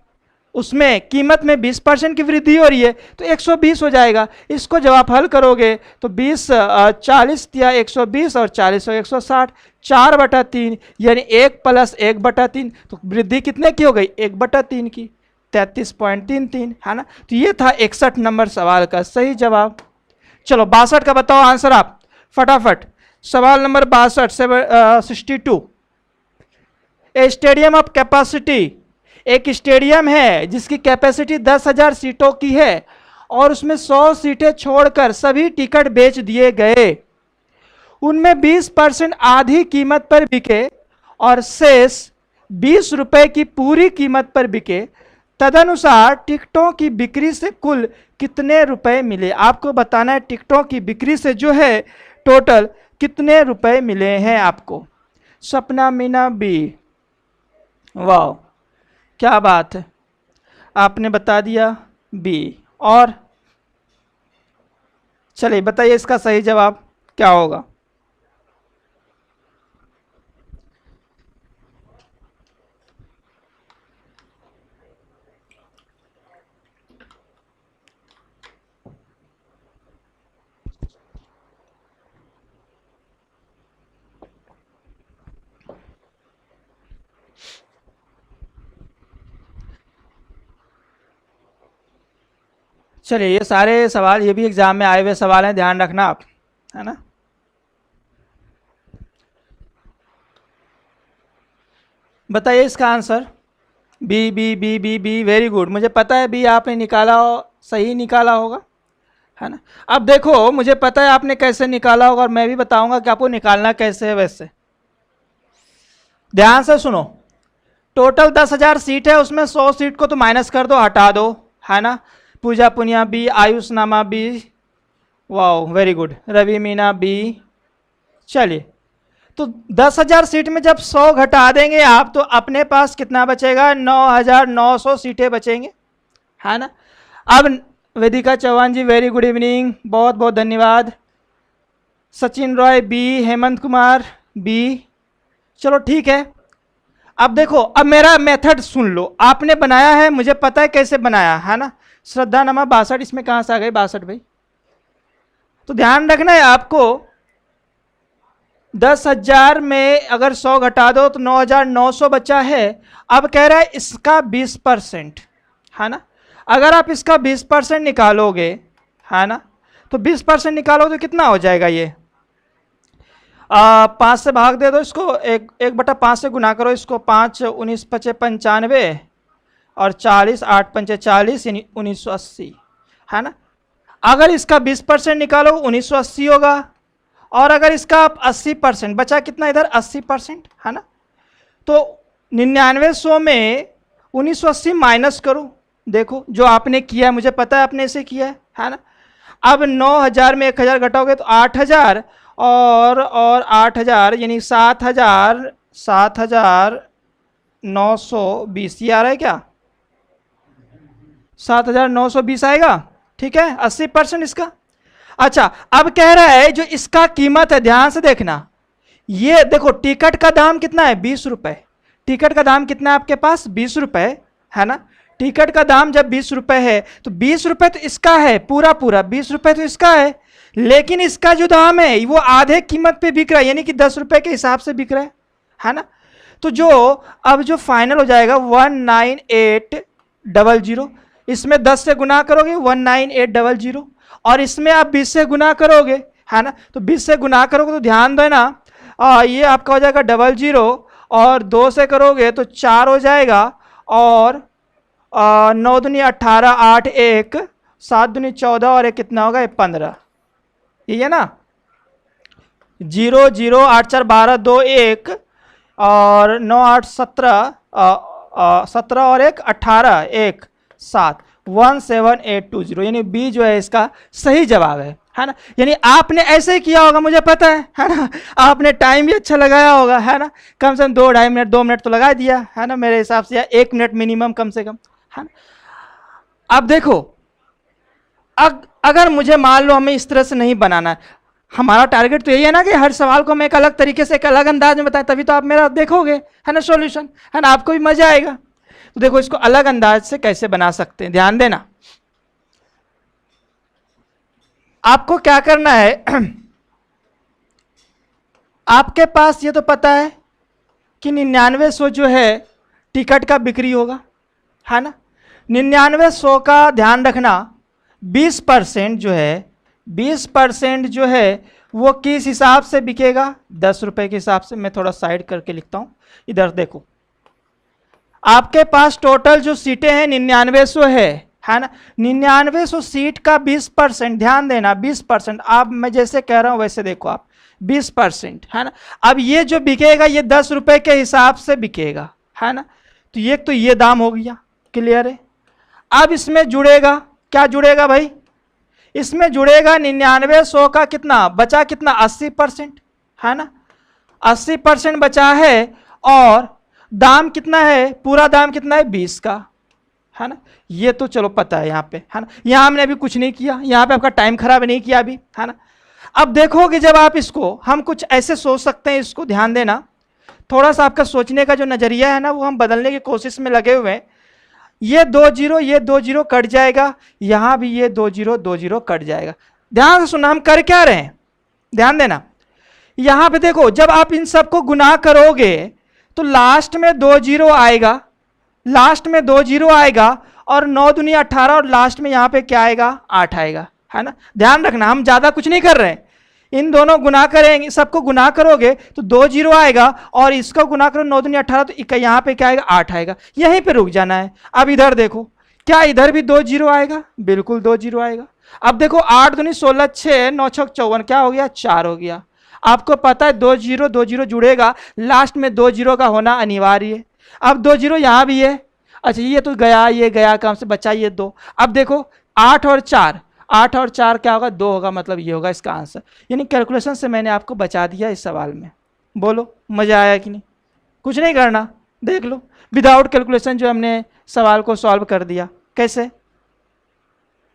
उसमें कीमत में 20% की वृद्धि हो रही है, तो 120 हो जाएगा। इसको जब आप हल करोगे तो 20 40 या 120 और 40 और 160, 4/3, यानी 1 + 1/3, तो वृद्धि कितने की हो गई, 1/3 की, 33.33, है ना। तो ये था 61 नंबर सवाल का सही जवाब। चलो 62 का बताओ आंसर आप फटाफट। सवाल number 62, 62, A stadium of capacity, एक स्टेडियम है जिसकी कैपेसिटी 10,000 सीटों की है, और उसमें 100 सीटें छोड़कर सभी टिकट बेच दिए गए। उनमें 20% आधी कीमत पर बिके और शेष 20 रुपए की पूरी कीमत पर बिके। तदनुसार टिकटों की बिक्री से कुल कितने रुपए मिले। आपको बताना है टिकटों की बिक्री से जो है टोटल कितने रुपए मिले हैं आपको। सपना मीना बी, वाह क्या बात है, आपने बता दिया बी। और चलिए बताइए इसका सही जवाब क्या होगा। चलिए, ये सारे सवाल ये भी एग्जाम में आए हुए सवाल हैं, ध्यान रखना आप, है ना। बताइए इसका answer. B B B B B, very good. मुझे पता है बी आपने निकाला सही निकाला होगा, है ना। अब देखो, मुझे पता है आपने कैसे निकाला होगा और मैं भी बताऊंगा कि आपको निकालना कैसे है। वैसे ध्यान से सुनो, टोटल 10,000 सीट है, उसमें 100 सीट को तो माइनस कर दो, हटा दो, है ना। पूजा Punia B, Ayush Nama B, wow very good, Ravi Meena B. चलिए, तो 10,000 सीट में जब 100 घटा देंगे आप, तो अपने पास कितना बचेगा? 9,900 सीटें बचेंगे, है ना। अब Vedika Chauhan ji, very good evening, बहुत बहुत धन्यवाद। Sachin Roy B, Hemant Kumar B. चलो ठीक है। अब देखो, अब मेरा मेथड सुन लो, आपने बनाया है, मुझे पता है कैसे बनाया, है ना। श्रद्धा नमा 62, इसमें कहां से आ गए 62 भाई? तो ध्यान रखना है आपको, 10,000 में अगर 100 घटा दो तो 9,900 बचा है। अब कह रहा है इसका 20%, है ना। अगर आप इसका 20% निकालोगे, है ना, तो 20% निकालोगे तो कितना हो जाएगा? ये 5 से भाग दे दो इसको, 1/5 से गुना करो इसको, 5 19 5 95 और 40 8 5 40, यानी 1980, है ना। अगर इसका 20% निकालो 1980 होगा, और अगर इसका आप 80% बचा, कितना इधर 80%, है ना। तो 9900 में 1980 माइनस करो, देखो जो आपने किया है, मुझे पता है आपने ऐसे किया है ना। अब 9,000 में 1,000 घटाओगे तो 8,000 और 8,000, यानी 7,920 ये आ रहा है क्या? 7,920 आएगा, ठीक है, 80% इसका। अच्छा, अब कह रहा है जो इसका कीमत है, ध्यान से देखना, ये देखो टिकट का दाम कितना है? 20 रुपए। टिकट का दाम कितना है आपके पास? 20 रुपए, है ना। टिकट का दाम जब 20 रुपए है तो 20 रुपए तो इसका है, पूरा 20 रुपए तो इसका है, लेकिन इसका जो दाम है वो आधे कीमत पे बिक रहा है, यानी कि 10 रुपए के हिसाब से बिक रहा है ना। तो जो अब जो फाइनल हो जाएगा 19800, इसमें 10 से गुना करोगे 19800, और इसमें आप 20 से गुना करोगे, है ना। तो 20 से गुना करोगे तो ध्यान देना, ये आपका हो जाएगा 00, और 2 से करोगे तो 4 हो जाएगा, और 9 दूनी 18, 8 1, 7 दूनी 14, और एक कितना होगा? 15, ये है ना। 0 0 8 4 12 2 1, और 9 8 17, 17 और 1 18, 1 7, 17820, यानी बी जो है इसका सही जवाब है ना। यानी आपने ऐसे ही किया होगा, मुझे पता है ना। आपने टाइम भी अच्छा लगाया होगा, है ना। कम से कम 2-2.5 मिनट 2 मिनट तो लगा दिया, है ना, मेरे हिसाब से, या 1 मिनट मिनिमम कम से कम, है ना। अब देखो, अगर मुझे मान लो हमें इस तरह से नहीं बनाना है, हमारा टारगेट तो यही है ना कि हर सवाल को हम एक अलग तरीके से, एक अलग अंदाज में बताएं, तभी तो आप मेरा देखोगे, है ना, सॉल्यूशन, है ना, आपको भी मजा आएगा। तो देखो इसको अलग अंदाज से कैसे बना सकते हैं, ध्यान देना। आपको क्या करना है, आपके पास ये तो पता है कि 9900 जो है टिकट का बिक्री होगा, है ना। 9900 का ध्यान रखना, 20% जो है, 20% जो है वो किस हिसाब से बिकेगा? 10 रुपए के हिसाब से। मैं थोड़ा साइड करके लिखता हूं, इधर देखो, आपके पास टोटल जो सीटें हैं 9900 है ना। 9900 सीट का 20%, ध्यान देना 20%, आप मैं जैसे कह रहा हूं वैसे देखो आप, 20%, है ना। अब ये जो बिकेगा ये 10 रुपए के हिसाब से बिकेगा, है ना। तो ये दाम हो गया, क्लियर है। अब इसमें जुड़ेगा, क्या जुड़ेगा भाई? इसमें जुड़ेगा 9900 का कितना बचा, कितना 80%, है ना। 80% बचा है, और दाम कितना है? पूरा दाम कितना है? 20 का, है ना। ये तो चलो पता है यहाँ पे, है ना। यहाँ हमने अभी कुछ नहीं किया, यहाँ पे आपका टाइम खराब नहीं किया अभी, है ना। अब देखोगे जब आप इसको, हम कुछ ऐसे सोच सकते हैं, इसको ध्यान देना, थोड़ा सा आपका सोचने का जो नजरिया है ना वो हम बदलने की कोशिश में लगे हुए हैं। ये 2 0, ये 2 0 कट जाएगा, यहां भी ये 2 0 2 0 कट जाएगा। ध्यान से सुना, हम कर क्या रहे हैं, ध्यान देना। यहां पे देखो, जब आप इन सबको गुना करोगे तो लास्ट में 2 0 आएगा, लास्ट में 2 0 आएगा, और 9 दूनी 18 और लास्ट में यहाँ पे क्या आएगा 8 आएगा, है ना। ध्यान रखना हम ज़्यादा कुछ नहीं कर रहे हैं, इन दोनों गुना करेंगे, सबको गुना करोगे तो 2 जीरो आएगा और इसको गुना करो 9 दूनी 18 तो यहाँ पे क्या आएगा 8 आएगा, यहीं पे रुक जाना है। अब इधर देखो क्या इधर भी 2 जीरो आएगा, बिल्कुल 2 जीरो आएगा। अब देखो 8 दूनी 16 6 9 6 54 क्या हो गया 4 हो गया। आपको पता है 2 जीरो जुड़ेगा, लास्ट में 2 जीरो का होना अनिवार्य है। अब 2 जीरो यहाँ भी है, अच्छा ये तो गया, ये गया, कम से बचा ये 2। अब देखो 8 और 4 क्या होगा 2 होगा, मतलब ये होगा इसका आंसर। यानी कैलकुलेशन से मैंने आपको बचा दिया इस सवाल में। बोलो मजा आया कि नहीं? कुछ नहीं करना, देख लो विदाउट कैलकुलेशन जो हमने सवाल को सॉल्व कर दिया, कैसे,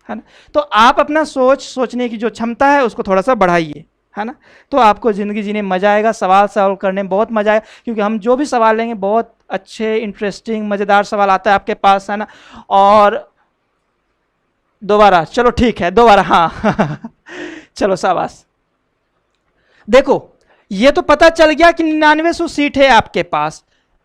है ना। तो आप अपना सोचने की जो क्षमता है उसको थोड़ा सा बढ़ाइए, है ना, तो आपको ज़िंदगी जीने में मज़ा आएगा, सवाल सॉल्व करने में बहुत मज़ा आएगा, क्योंकि हम जो भी सवाल लेंगे बहुत अच्छे इंटरेस्टिंग मज़ेदार सवाल आता है आपके पास, है ना। और दोबारा चलो ठीक है, दोबारा हाँ चलो शाबाश। देखो ये तो पता चल गया कि 9900 सीट है आपके पास,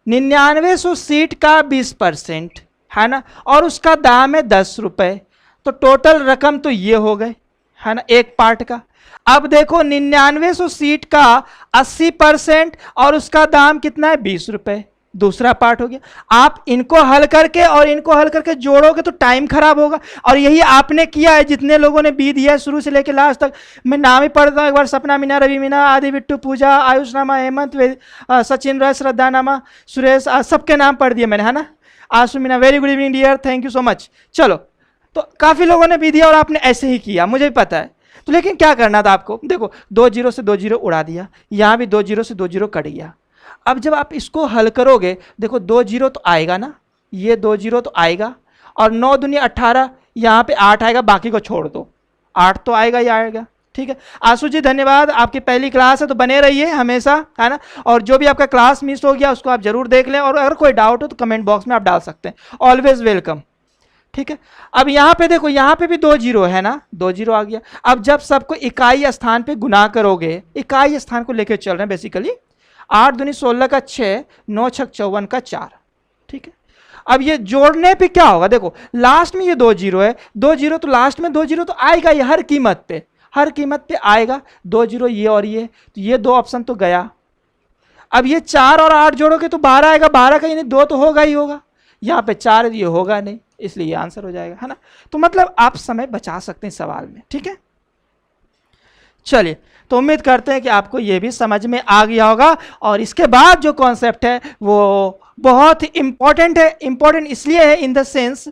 9900 सीट का 20%, है ना, और उसका दाम है 10 रुपये, तो टोटल रकम तो ये हो गए, है ना, एक पार्ट का। अब देखो 9900 सीट का 80% और उसका दाम कितना है 20 रुपये, दूसरा पार्ट हो गया। आप इनको हल करके और इनको हल करके जोड़ोगे तो टाइम खराब होगा, और यही आपने किया है। जितने लोगों ने बी दिया है शुरू से लेकर लास्ट तक, मैं नाम ही पढ़ता हूँ एक बार, सपना मीना, रवि मीना, आदि बिट्टू, पूजा, आयुष नामा, हेमंत, सचिन रॉय, श्रद्धा नामा, सुरेश, सबके नाम पढ़ दिए मैंने, है ना। Ashu Meena, very good evening dear, thank you so much. चलो तो काफ़ी लोगों ने बी दिया और आपने ऐसे ही किया, मुझे भी पता है। तो लेकिन क्या करना था आपको, देखो 2 जीरो से 2 जीरो उड़ा दिया, यहाँ भी 2 जीरो से 2 जीरो कट गया। अब जब आप इसको हल करोगे, देखो 2 जीरो तो आएगा ना, ये 2 जीरो तो आएगा, और 9 दूनी 18, यहाँ पे 8 आएगा, बाकी को छोड़ दो, 8 तो आएगा ही आएगा, ठीक है। आशु जी धन्यवाद, आपकी पहली क्लास है तो बने रहिए हमेशा, है ना। और जो भी आपका क्लास मिस हो गया उसको आप जरूर देख लें, और अगर कोई डाउट हो तो कमेंट बॉक्स में आप डाल सकते हैं, ऑलवेज वेलकम, ठीक है। अब यहाँ पे देखो, यहाँ पे भी 2 जीरो है ना, 2 जीरो आ गया। अब जब सबको इकाई स्थान पे गुना करोगे, इकाई स्थान को लेकर चल रहे हैं बेसिकली, 8 दूनी 16 का 6, 9 छक 54 का 4, ठीक है। अब ये जोड़ने पे क्या होगा, देखो लास्ट में ये 2 जीरो है, 2 जीरो तो लास्ट में 2 जीरो तो आएगा ये, हर कीमत पे आएगा 2 जीरो, ये और ये, तो ये 2 ऑप्शन तो गया। अब ये 4 और 8 जोड़ोगे तो 12 आएगा, 12 का यानी 2 तो होगा ही होगा, यहाँ पे 4 ये होगा नहीं, इसलिए ये आंसर हो जाएगा, है ना। तो मतलब आप समय बचा सकते हैं सवाल में, ठीक है। चलिए, तो उम्मीद करते हैं कि आपको ये भी समझ में आ गया होगा। और इसके बाद जो कॉन्सेप्ट है वो बहुत इंपॉर्टेंट है। इंपॉर्टेंट इसलिए है इन द सेंस,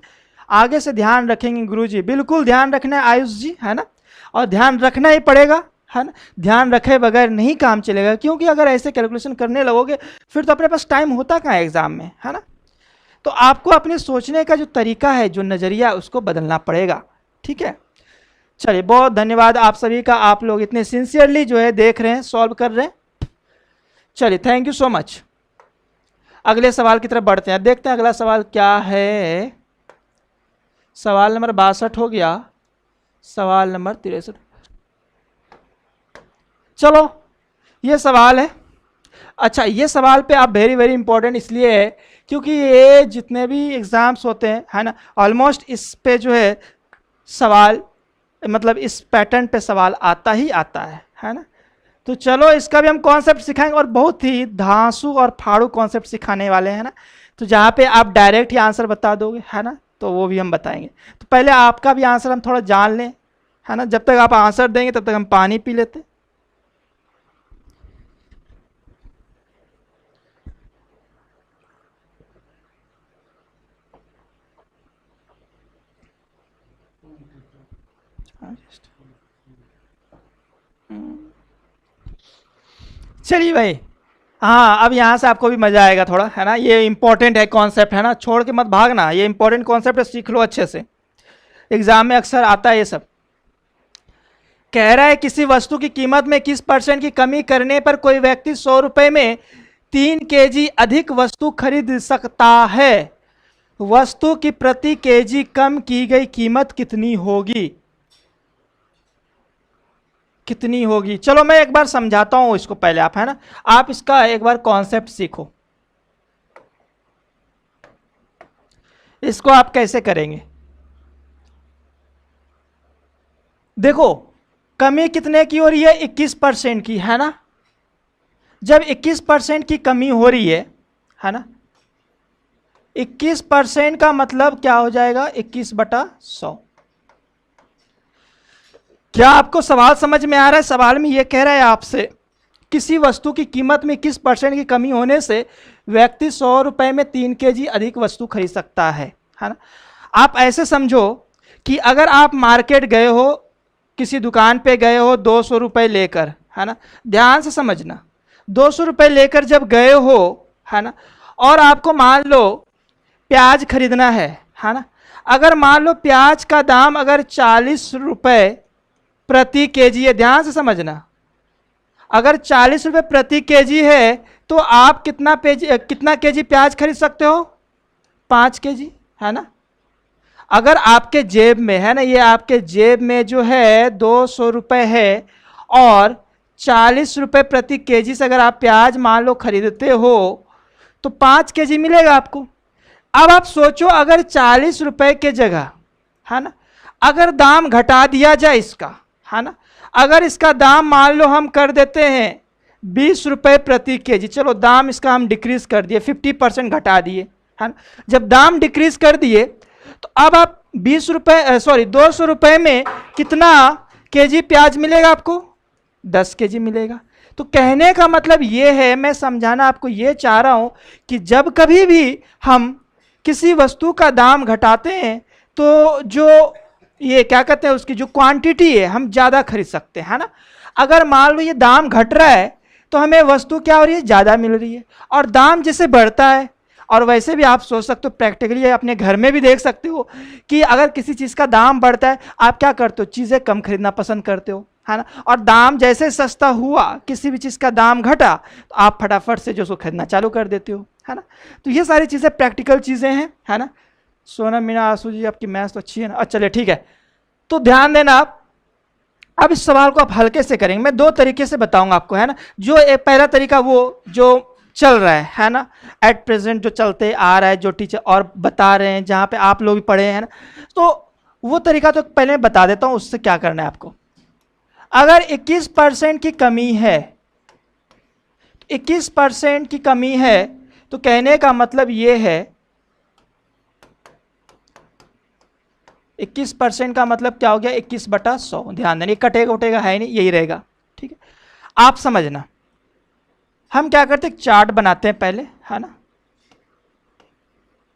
आगे से ध्यान रखेंगे गुरुजी, बिल्कुल ध्यान रखना है आयुष जी, है ना, और ध्यान रखना ही पड़ेगा, है ना। ध्यान रखे बगैर नहीं काम चलेगा, क्योंकि अगर ऐसे कैलकुलेशन करने लगोगे फिर तो अपने पास टाइम होता कहाँ है एग्जाम में, है ना। तो आपको अपने सोचने का जो तरीका है, जो नज़रिया, उसको बदलना पड़ेगा, ठीक है। चलिए, बहुत धन्यवाद आप सभी का, आप लोग इतने सिंसियरली जो है देख रहे हैं, सॉल्व कर रहे हैं। चलिए, थैंक यू सो मच। अगले सवाल की तरफ बढ़ते हैं, देखते हैं अगला सवाल क्या है। सवाल नंबर 62 हो गया, सवाल नंबर 63। चलो, ये सवाल है, अच्छा ये सवाल पे आप वेरी वेरी इंपॉर्टेंट इसलिए है क्योंकि ये जितने भी एग्ज़ाम्स होते हैं, है ना, ऑलमोस्ट इस पे जो है सवाल, मतलब इस पैटर्न पे सवाल आता ही आता है ना। तो चलो इसका भी हम कॉन्सेप्ट सिखाएंगे, और बहुत ही धांसू और फाड़ू कॉन्सेप्ट सिखाने वाले हैं ना। तो जहाँ पे आप डायरेक्ट ही आंसर बता दोगे, है ना, तो वो भी हम बताएंगे। तो पहले आपका भी आंसर हम थोड़ा जान लें, है ना। जब तक आप आंसर देंगे तब तक हम पानी पी लेते। चलिए भाई, हाँ अब यहाँ से आपको भी मज़ा आएगा थोड़ा, है ना। ये इंपॉर्टेंट है कॉन्सेप्ट, है ना, छोड़ के मत भागना, ये इंपॉर्टेंट कॉन्सेप्ट है, सीख लो अच्छे से, एग्जाम में अक्सर आता है ये सब। कह रहा है किसी वस्तु की कीमत में किस % की कमी करने पर कोई व्यक्ति 100 रुपये में 3 kg अधिक वस्तु खरीद सकता है। वस्तु की प्रति kg कम की गई कीमत कितनी होगी, कितनी होगी। चलो मैं एक बार समझाता हूं इसको पहले, आप, है ना, आप इसका एक बार कॉन्सेप्ट सीखो। इसको आप कैसे करेंगे? देखो कमी कितने की हो रही है? 21% की, है ना। जब 21% की कमी हो रही है ना, 21% का मतलब क्या हो जाएगा? 21/100। क्या आपको सवाल समझ में आ रहा है? सवाल में यह कह रहा है आपसे किसी वस्तु की कीमत में 21% की कमी होने से व्यक्ति 100 रुपए में 3 kg अधिक वस्तु खरीद सकता है ना। आप ऐसे समझो कि अगर आप मार्केट गए हो, किसी दुकान पे गए हो 200 रुपए लेकर, है ना, ध्यान से समझना, 200 रुपए लेकर जब गए हो, है ना, और आपको मान लो प्याज खरीदना है ना। अगर मान लो प्याज का दाम अगर 40 रुपए प्रति केजी है, ध्यान से समझना, अगर 40 रुपए प्रति केजी है तो आप कितना केजी प्याज खरीद सकते हो? 5 केजी, है ना। अगर आपके जेब में, है ना, ये आपके जेब में जो है 200 रुपए है और 40 रुपए प्रति केजी से अगर आप प्याज मान लो खरीदते हो तो 5 केजी मिलेगा आपको। अब आप सोचो अगर 40 रुपए के जगह, है ना, अगर दाम घटा दिया जाए इसका, है ना, अगर इसका दाम मान लो हम कर देते हैं 20 रुपए प्रति केजी, चलो दाम इसका हम डिक्रीज कर दिए, 50% घटा दिए, है ना। जब दाम डिक्रीज कर दिए तो अब आप 200 रुपए में कितना केजी प्याज मिलेगा आपको? 10 केजी मिलेगा। तो कहने का मतलब ये है, मैं समझाना आपको ये चाह रहा हूं कि जब कभी भी हम किसी वस्तु का दाम घटाते हैं तो जो ये क्या कहते हैं, उसकी जो क्वांटिटी है हम ज़्यादा खरीद सकते हैं, है ना। अगर मान लो ये दाम घट रहा है तो हमें वस्तु क्या हो रही है? ज़्यादा मिल रही है। और दाम जैसे बढ़ता है, और वैसे भी आप सोच सकते हो, प्रैक्टिकली अपने घर में भी देख सकते हो कि अगर किसी चीज़ का दाम बढ़ता है आप क्या करते हो? चीज़ें कम खरीदना पसंद करते हो, है ना। और दाम जैसे सस्ता हुआ, किसी भी चीज़ का दाम घटा तो आप फटाफट से जो उसको खरीदना चालू कर देते हो, है ना। तो ये सारी चीज़ें प्रैक्टिकल चीज़ें हैं, है ना। सोनम मीना आंसू जी आपकी मैथ्स तो अच्छी है ना। अच्छा चलिए ठीक है, तो ध्यान देना आप। अब इस सवाल को आप हल्के से करेंगे, मैं 2 तरीके से बताऊंगा आपको, है ना। जो एक पहला तरीका वो जो चल रहा है ना, एट प्रेजेंट जो चलते आ रहा है, जो टीचर और बता रहे हैं, जहाँ पे आप लोग भी पढ़े हैं ना, तो वो तरीका तो पहले मैं बता देता हूँ। उससे क्या करना है आपको, अगर 21% की कमी है, 21% की कमी है तो कहने का मतलब ये है 21% का मतलब क्या हो गया? 21/100। ध्यान देना, ये कटेगा उटेगा है नहीं, यही रहेगा, ठीक है। आप समझना, हम क्या करते हैं, चार्ट बनाते हैं पहले, है ना।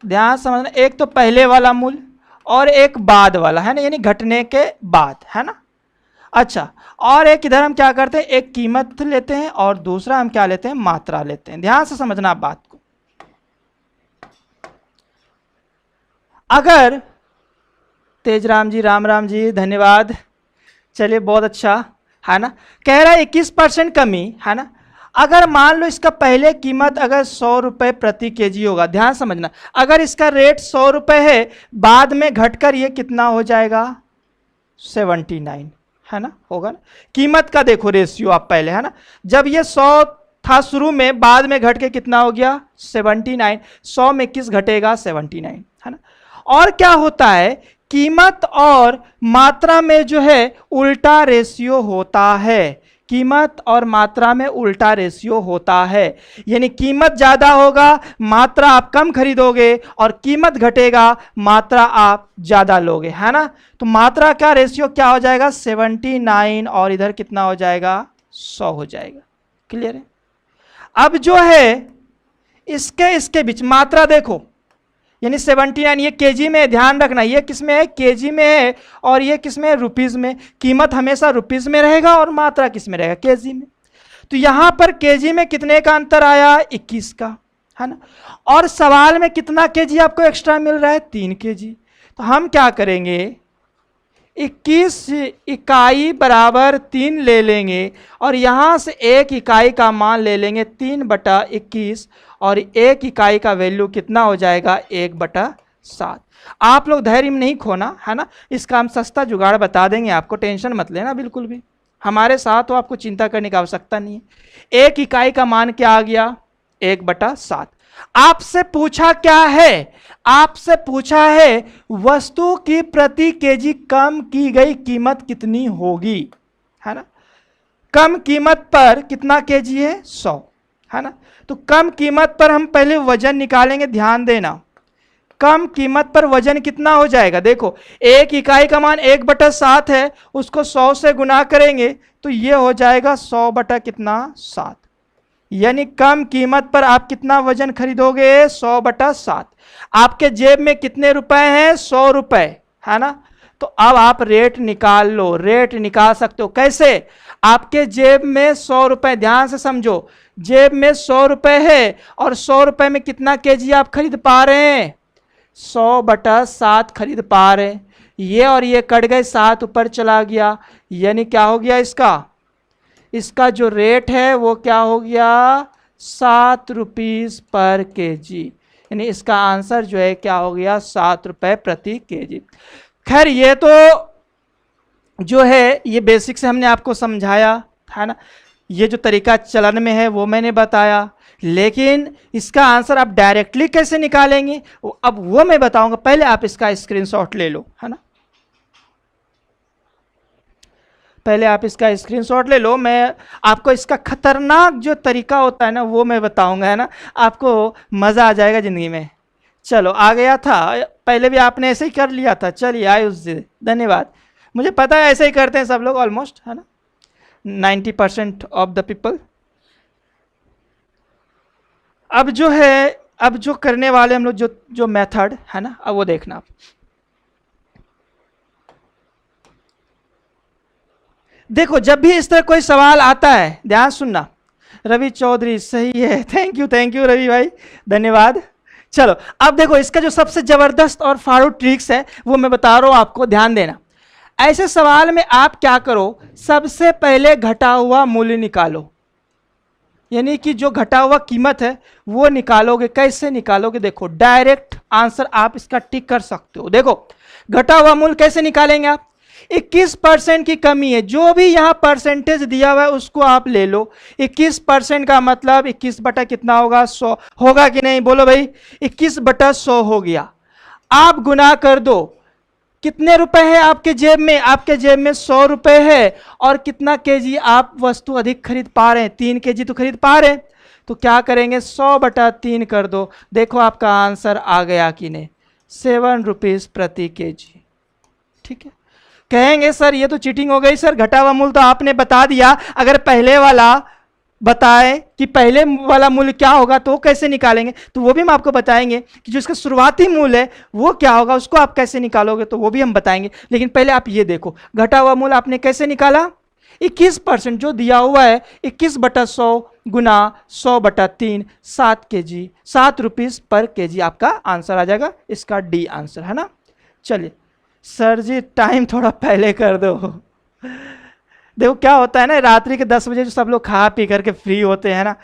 ध्यान समझना, एक तो पहले वाला मूल्य और एक बाद वाला, है ना, यानी घटने के बाद, है ना। अच्छा, और एक इधर हम क्या करते हैं, एक कीमत लेते हैं और दूसरा हम क्या लेते हैं? मात्रा लेते हैं। ध्यान से समझना आप बात को। अगर तेजराम जी, राम जी, धन्यवाद, चलिए बहुत अच्छा, है ना। कह रहा है 21% कमी, है ना। अगर मान लो इसका पहले कीमत अगर 100 रुपए प्रति केजी होगा, ध्यान समझना, अगर इसका रेट 100 रुपए है, बाद में घटकर ये कितना हो जाएगा? 79, है ना, होगा ना। कीमत का देखो रेशियो आप पहले, है ना, जब ये 100 था शुरू में, बाद में घट के कितना हो गया? 79। 100 में किस घटेगा? 79, है ना। और क्या होता है, कीमत और मात्रा में जो है उल्टा रेशियो होता है। कीमत और मात्रा में उल्टा रेशियो होता है, यानी कीमत ज्यादा होगा, मात्रा आप कम खरीदोगे, और कीमत घटेगा, मात्रा आप ज्यादा लोगे, है ना। तो मात्रा का रेशियो क्या हो जाएगा? 79, और इधर कितना हो जाएगा? 100 हो जाएगा। क्लियर है। अब जो है इसके बीच मात्रा देखो, यानी 79 ये केजी में, ध्यान रखना, ये किस में है? केजी में है, और ये किस में है? रुपीज में। कीमत हमेशा रुपीज में रहेगा और मात्रा किस में रहेगा? केजी में। तो यहां पर केजी में कितने का अंतर आया? 21 का, है ना। और सवाल में कितना केजी आपको एक्स्ट्रा मिल रहा है? 3 केजी। तो हम क्या करेंगे, 21 इकाई बराबर 3 ले लेंगे, और यहां से 1 इकाई का मान ले लेंगे 3/21, और 1 इकाई का वैल्यू कितना हो जाएगा? 1/7। आप लोग धैर्य में नहीं खोना, है ना, इसका हम सस्ता जुगाड़ बता देंगे आपको, टेंशन मत लेना बिल्कुल भी, हमारे साथ हो, आपको चिंता करने की आवश्यकता नहीं है। 1 इकाई का मान क्या आ गया? 1/7। आपसे पूछा क्या है? आपसे पूछा है वस्तु की प्रति केजी कम की गई कीमत कितनी होगी, है ना। कम कीमत पर कितना केजी है, 100, है ना। तो कम कीमत पर हम पहले वजन निकालेंगे, ध्यान देना। कम कीमत पर वजन कितना हो जाएगा, देखो एक इकाई का मान 1/7 है, उसको 100 से गुना करेंगे तो ये हो जाएगा 100 बटा कितना, 7। यानी कम कीमत पर आप कितना वजन खरीदोगे, 100/7। आपके जेब में कितने रुपए हैं, 100 रुपए, है ना। तो अब आप रेट निकाल लो, रेट निकाल सकते हो कैसे, आपके जेब में 100 रुपए, ध्यान से समझो, जेब में 100 रुपए है और 100 रुपए में कितना केजी आप खरीद पा रहे हैं, 100/7 खरीद पा रहे हैं। ये और ये कट गए, 7 ऊपर चला गया, यानी क्या हो गया, इसका जो रेट है वो क्या हो गया, 7 रुपीज पर केजी। यानी इसका आंसर जो है क्या हो गया, 7 रुपए प्रति केजी। खैर ये तो जो है ये बेसिक से हमने आपको समझाया, है ना। ये जो तरीका चलन में है वो मैंने बताया, लेकिन इसका आंसर आप डायरेक्टली कैसे निकालेंगे अब वो मैं बताऊंगा। पहले आप इसका स्क्रीनशॉट ले लो, है ना। पहले आप इसका स्क्रीनशॉट ले लो, मैं आपको इसका खतरनाक जो तरीका होता है ना वो मैं बताऊंगा, है ना। आपको मज़ा आ जाएगा ज़िंदगी में। चलो आ गया था, पहले भी आपने ऐसे ही कर लिया था। चलिए आयुष जी धन्यवाद, मुझे पता है ऐसे ही करते हैं सब लोग ऑलमोस्ट, है ना, 90% ऑफ द पीपल। अब जो है, अब जो करने वाले हम लोग जो मेथड है ना, अब वो देखना आप। देखो जब भी इस तरह कोई सवाल आता है, ध्यान सुनना। रवि चौधरी सही है, थैंक यू रवि भाई, धन्यवाद। चलो अब देखो इसका जो सबसे जबरदस्त और फाड़ू ट्रिक्स है वो मैं बता रहा हूं आपको, ध्यान देना। ऐसे सवाल में आप क्या करो, सबसे पहले घटा हुआ मूल्य निकालो, यानी कि जो घटा हुआ कीमत है वो निकालोगे। कैसे निकालोगे, देखो डायरेक्ट आंसर आप इसका टिक कर सकते हो। देखो घटा हुआ मूल्य कैसे निकालेंगे आप, 21% की कमी है, जो भी यहां परसेंटेज दिया हुआ है उसको आप ले लो। 21% का मतलब 21 बटा कितना होगा, 100 होगा कि नहीं, बोलो भाई, 21/100 हो गया। आप गुना कर दो, कितने रुपए हैं आपके जेब में, आपके जेब में 100 रुपए है, और कितना केजी आप वस्तु अधिक खरीद पा रहे हैं, 3 केजी तो खरीद पा रहे हैं। तो क्या करेंगे, 100/3 कर दो। देखो आपका आंसर आ गया कि नहीं, 7 रुपीज प्रति केजी। ठीक है, कहेंगे सर ये तो चीटिंग हो गई, सर घटा हुआ मूल्य तो आपने बता दिया, अगर पहले वाला बताए कि पहले वाला मूल्य क्या होगा तो कैसे निकालेंगे, तो वो भी हम आपको बताएंगे कि जो इसका शुरुआती मूल्य है वो क्या होगा, उसको आप कैसे निकालोगे तो वो भी हम बताएंगे। लेकिन पहले आप ये देखो घटा हुआ मूल्य आपने कैसे निकाला, 21% जो दिया हुआ है, 21/100 गुना 100/3, 7 केजी, 7 रुपीज पर केजी आपका आंसर आ जाएगा। इसका डी आंसर है ना। चलिए सर जी टाइम थोड़ा पहले कर दो। देखो क्या होता है ना, रात्रि के 10 बजे जो सब लोग खा पी करके फ्री होते हैं ना,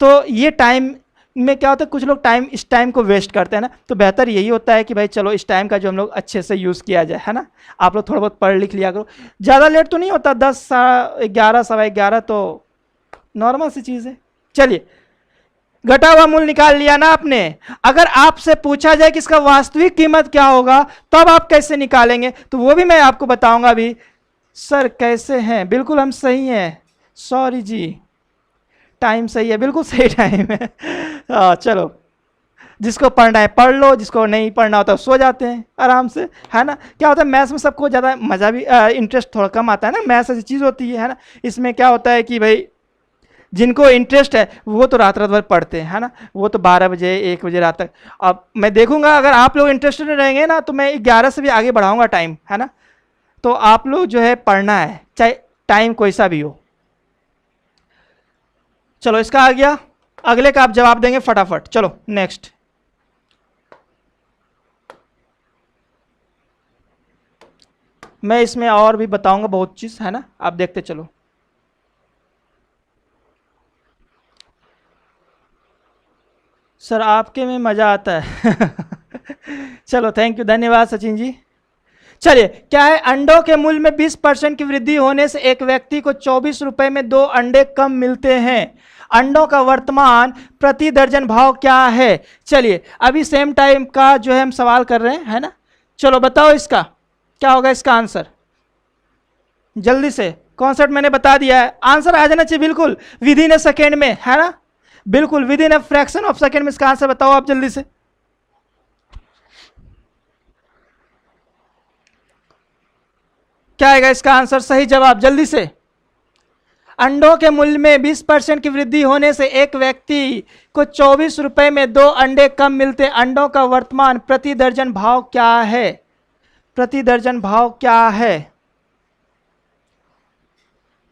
तो ये टाइम में क्या होता है, कुछ लोग इस टाइम को वेस्ट करते हैं ना, तो बेहतर यही होता है कि भाई चलो इस टाइम का जो हम लोग अच्छे से यूज़ किया जाए, है ना। आप लोग थोड़ा बहुत पढ़ लिख लिया करो, ज़्यादा लेट तो नहीं होता, 10, 11, 11:15 तो नॉर्मल सी चीज़ है। चलिए घटा हुआ मूल्य निकाल लिया ना आपने। अगर आपसे पूछा जाए कि इसका वास्तविक कीमत क्या होगा तब आप कैसे निकालेंगे, तो वो भी मैं आपको बताऊंगा अभी। सर कैसे हैं, बिल्कुल हम सही हैं, सॉरी जी, टाइम सही है, बिल्कुल सही टाइम है। चलो जिसको पढ़ना है पढ़ लो, जिसको नहीं पढ़ना होता सो जाते हैं आराम से, है ना। क्या होता है मैथ्स में सबको ज़्यादा मज़ा भी इंटरेस्ट थोड़ा कम आता है ना, मैथ्स ऐसी चीज़ होती है ना। इसमें क्या होता है कि भाई जिनको इंटरेस्ट है वो तो रात भर पढ़ते हैं, है ना, वो तो 12 बजे 1 बजे रात तक। अब मैं देखूंगा अगर आप लोग इंटरेस्टेड रहेंगे ना तो मैं 11 से भी आगे बढ़ाऊंगा टाइम, है ना। तो आप लोग जो है पढ़ना है चाहे टाइम कोई सा भी हो। चलो इसका आ गया, अगले का आप जवाब देंगे फटाफट। चलो नेक्स्ट, मैं इसमें और भी बताऊंगा बहुत चीज, है ना, आप देखते चलो। सर आपके में मजा आता है। चलो थैंक यू, धन्यवाद सचिन जी। चलिए क्या है, अंडों के मूल्य में 20% की वृद्धि होने से एक व्यक्ति को 24 रुपए में 2 अंडे कम मिलते हैं। अंडों का वर्तमान प्रति दर्जन भाव क्या है। चलिए अभी सेम टाइम का जो है हम सवाल कर रहे हैं, है ना। चलो बताओ इसका क्या होगा, इसका आंसर जल्दी से। कॉन्सेप्ट मैंने बता दिया है, आंसर आ जाना चाहिए बिल्कुल विद इन ए सेकेंड में, है ना, बिल्कुल with in a fraction of second में इसका आंसर बताओ आप जल्दी से। क्या आएगा इसका आंसर, सही जवाब जल्दी से। अंडों के मूल्य में 20% की वृद्धि होने से एक व्यक्ति को 24 रुपए में 2 अंडे कम मिलते। अंडों का वर्तमान प्रति दर्जन भाव क्या है, प्रति दर्जन भाव क्या है,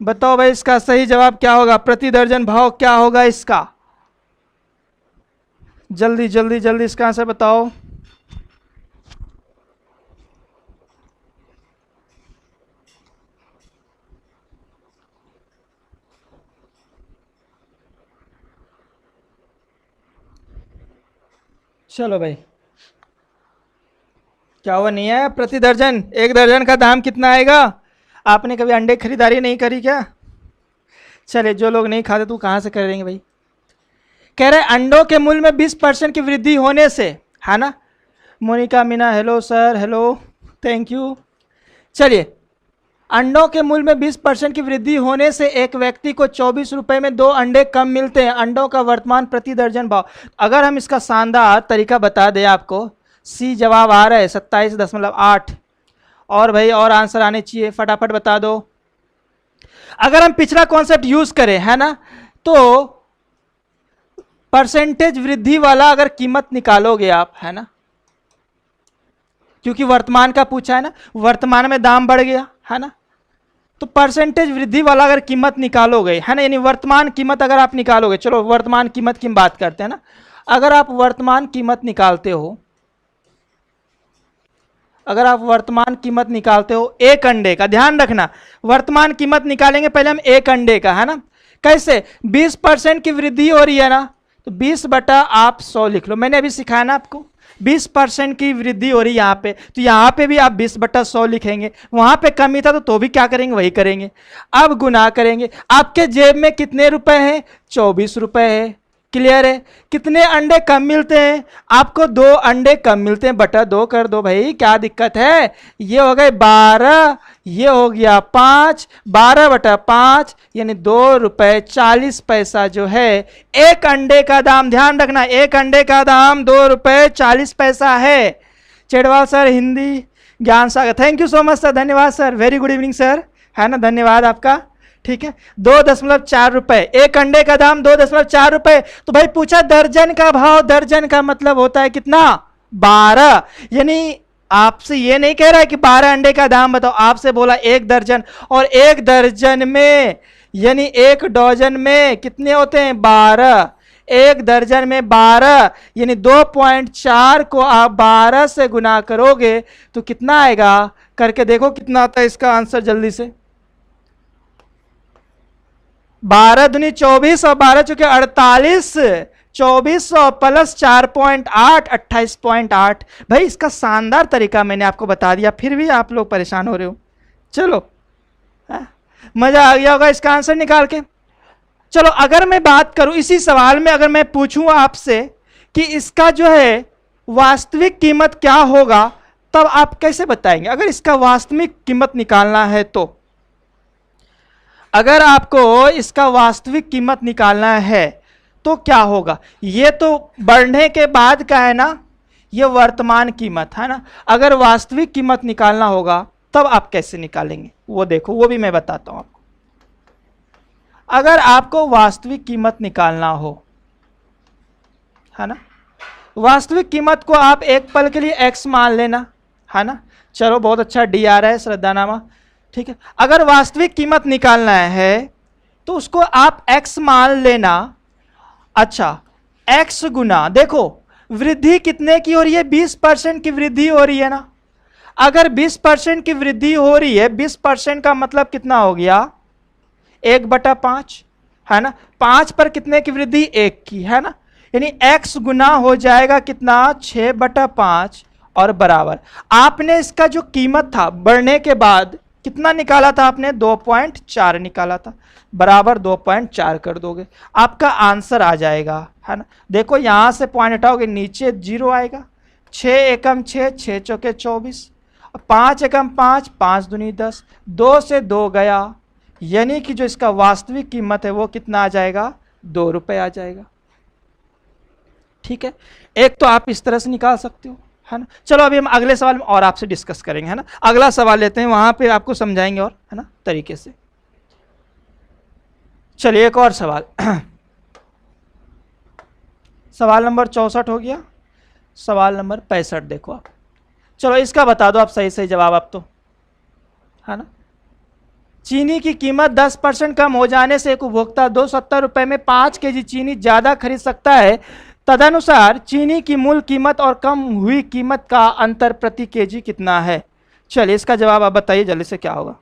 बताओ भाई इसका सही जवाब क्या होगा, प्रति दर्जन भाव क्या होगा इसका, जल्दी जल्दी जल्दी इसका आंसर बताओ। चलो भाई, क्या हुआ, नहीं है प्रति दर्जन, एक दर्जन का दाम कितना आएगा। आपने कभी अंडे खरीदारी नहीं करी क्या। चले जो लोग नहीं खाते तो कहाँ से करेंगे भाई। कह रहे अंडों के मूल्य में 20% की वृद्धि होने से, है ना। Monika Meena hello sir, hello thank you. चलिए अंडों के मूल्य में 20% की वृद्धि होने से एक व्यक्ति को 24 रुपए में 2 अंडे कम मिलते हैं। अंडों का वर्तमान प्रति दर्जन भाव, अगर हम इसका शानदार तरीका बता दें आपको, सी जवाब आ रहा है 27.8। और भाई और आंसर आने चाहिए, फटाफट बता दो। अगर हम पिछला कॉन्सेप्ट यूज करें, है ना, तो परसेंटेज वृद्धि वाला अगर कीमत निकालोगे आप, है ना, क्योंकि वर्तमान का पूछा है ना, वर्तमान में दाम बढ़ गया, है ना, तो परसेंटेज वृद्धि वाला अगर कीमत निकालोगे, है ना, यानी वर्तमान कीमत अगर आप निकालोगे, चलो वर्तमान कीमत की बात करते हैं ना, अगर आप वर्तमान कीमत निकालते हो, अगर आप वर्तमान कीमत निकालते हो एक अंडे का, ध्यान रखना वर्तमान कीमत निकालेंगे पहले हम एक अंडे का, है ना, कैसे 20% की वृद्धि हो रही है ना, तो 20 बटा आप 100 लिख लो, मैंने अभी सिखाया ना आपको 20% की वृद्धि हो रही है यहाँ पे, तो यहाँ पे भी आप 20 बटा 100 लिखेंगे, वहां पे कमी था तो भी क्या करेंगे, वही करेंगे। अब गुना करेंगे, आपके जेब में कितने रुपए हैं, 24 रुपए है, क्लियर है। कितने अंडे कम मिलते हैं, आपको 2 अंडे कम मिलते हैं, बटा 2 कर दो भाई, क्या दिक्कत है। ये हो गए 12, ये हो गया 5, 12 बटा 5 यानी 2 रुपए 40 पैसा जो है एक अंडे का दाम। ध्यान रखना एक अंडे का दाम 2 रुपए 40 पैसा है। चेड़वाल sir Hindi Gyan Sagar, thank you so much sir, धन्यवाद sir, very good evening sir, है ना, धन्यवाद आपका। ठीक है 2.4 रुपए, एक अंडे का दाम 2.4 रुपए। तो भाई पूछा दर्जन का भाव, दर्जन का मतलब होता है कितना, 12। यानी आपसे ये नहीं कह रहा है कि 12 अंडे का दाम बताओ, आपसे बोला एक दर्जन, और एक दर्जन में यानी एक डजन में कितने होते हैं, 12। एक दर्जन में 12 यानी 2.4 को आप 12 से गुना करोगे तो कितना आएगा, करके देखो कितना आता है इसका आंसर जल्दी से। 12 दूनी 24 और 12 चुके 48, 2400 प्लस 4.8 28.8। भाई इसका शानदार तरीका मैंने आपको बता दिया, फिर भी आप लोग परेशान हो रहे हो। चलो मजा आ गया होगा इसका आंसर निकाल के। चलो अगर मैं बात करूं इसी सवाल में, अगर मैं पूछूं आपसे कि इसका जो है वास्तविक कीमत क्या होगा, तब आप कैसे बताएंगे। अगर इसका वास्तविक कीमत निकालना है तो, अगर आपको इसका वास्तविक कीमत निकालना है तो क्या होगा। ये तो बढ़ने के बाद का है ना, ये वर्तमान कीमत है ना। अगर वास्तविक कीमत निकालना होगा तब आप कैसे निकालेंगे, वो देखो, वो भी मैं बताता हूं आपको। अगर आपको वास्तविक कीमत निकालना हो, है ना, वास्तविक कीमत को आप एक पल के लिए x मान लेना, है ना। चलो बहुत अच्छा, डी आ रहा है श्रद्धानामा, ठीक है। अगर वास्तविक कीमत निकालना है तो उसको आप x मान लेना। अच्छा x गुना, देखो वृद्धि कितने की हो रही है, 20% की वृद्धि हो रही है ना। अगर 20% की वृद्धि हो रही है, 20% का मतलब कितना हो गया, 1/5, है ना। 5 पर कितने की वृद्धि, 1 की, है ना। यानी x गुना हो जाएगा कितना, 6/5 और बराबर। आपने इसका जो कीमत था बढ़ने के बाद कितना निकाला था आपने? 2.4 निकाला था, बराबर 2.4 कर दोगे, आपका आंसर आ जाएगा, है ना। देखो यहां से पॉइंट हटाओगे, नीचे 0 आएगा। 6 एकम 6, 6 चौके 24, 5 एकम 5, 5 दूनी 10, 2 से 2 गया, यानी कि जो इसका वास्तविक कीमत है वो कितना आ जाएगा? 2 रुपए आ जाएगा। ठीक है, एक तो आप इस तरह से निकाल सकते हो, है ना। चलो अभी हम अगले सवाल में और आपसे डिस्कस करेंगे, है ना। अगला सवाल लेते हैं, वहां पे आपको समझाएंगे और, है ना, तरीके से। चलिए एक और सवाल सवाल नंबर 64 हो गया। सवाल नंबर 65 देखो आप। चलो इसका बता दो आप सही सही जवाब आप तो, है ना। चीनी की कीमत 10% कम हो जाने से एक उपभोक्ता 270 रुपए में 5 केजी चीनी ज्यादा खरीद सकता है। तदनुसार चीनी की मूल कीमत और कम हुई कीमत का अंतर प्रति केजी कितना है? चलिए इसका जवाब आप बताइए जल्दी से, क्या होगा?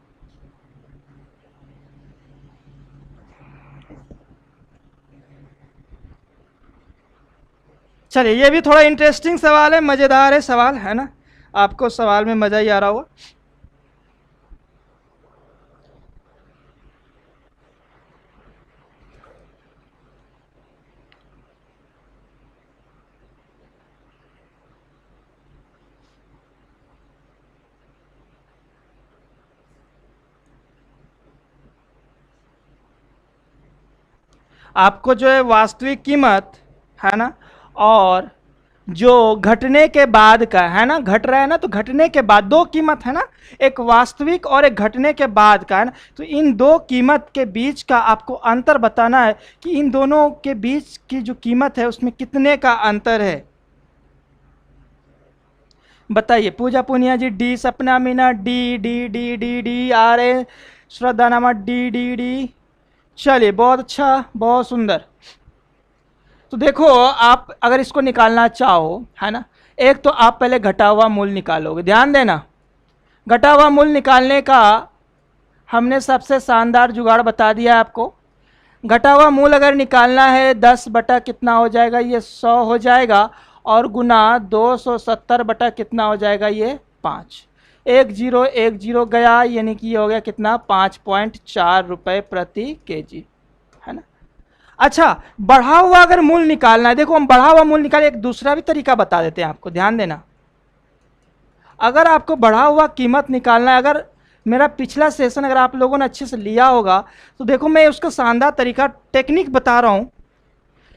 चलिए ये भी थोड़ा इंटरेस्टिंग सवाल है, मजेदार है सवाल, है ना। आपको सवाल में मजा ही आ रहा होगा। आपको जो है वास्तविक कीमत, है ना, और जो घटने के बाद का, है ना, घट रहा है ना, तो घटने के बाद दो कीमत है ना, एक वास्तविक और एक घटने के बाद का, है ना। तो इन दो कीमत के बीच का आपको अंतर बताना है कि इन दोनों के बीच की जो कीमत है उसमें कितने का अंतर है। बताइए पूजा पुनिया जी, डी। सपना मीना, डी डी डी डी डी। आ रहे श्रद्धा नामा, डी डी डी। चलिए बहुत अच्छा, बहुत सुंदर। तो देखो आप अगर इसको निकालना चाहो, है ना, एक तो आप पहले घटा हुआ मूल निकालोगे, ध्यान देना। घटा हुआ मूल निकालने का हमने सबसे शानदार जुगाड़ बता दिया आपको। घटा हुआ मूल अगर निकालना है 10 बटा कितना हो जाएगा? ये 100 हो जाएगा, और गुना 270 बटा कितना हो जाएगा? ये 5। 1 0 गया, यानी कि ये हो गया कितना? 5.4 रुपए प्रति केजी, है ना। अच्छा, बढ़ा हुआ अगर मूल निकालना है, देखो हम बढ़ा हुआ मूल निकाले, एक दूसरा भी तरीका बता देते हैं आपको, ध्यान देना। अगर आपको बढ़ा हुआ कीमत निकालना है, अगर मेरा पिछला सेशन अगर आप लोगों ने अच्छे से लिया होगा तो देखो मैं उसका शानदार तरीका टेक्निक बता रहा हूं।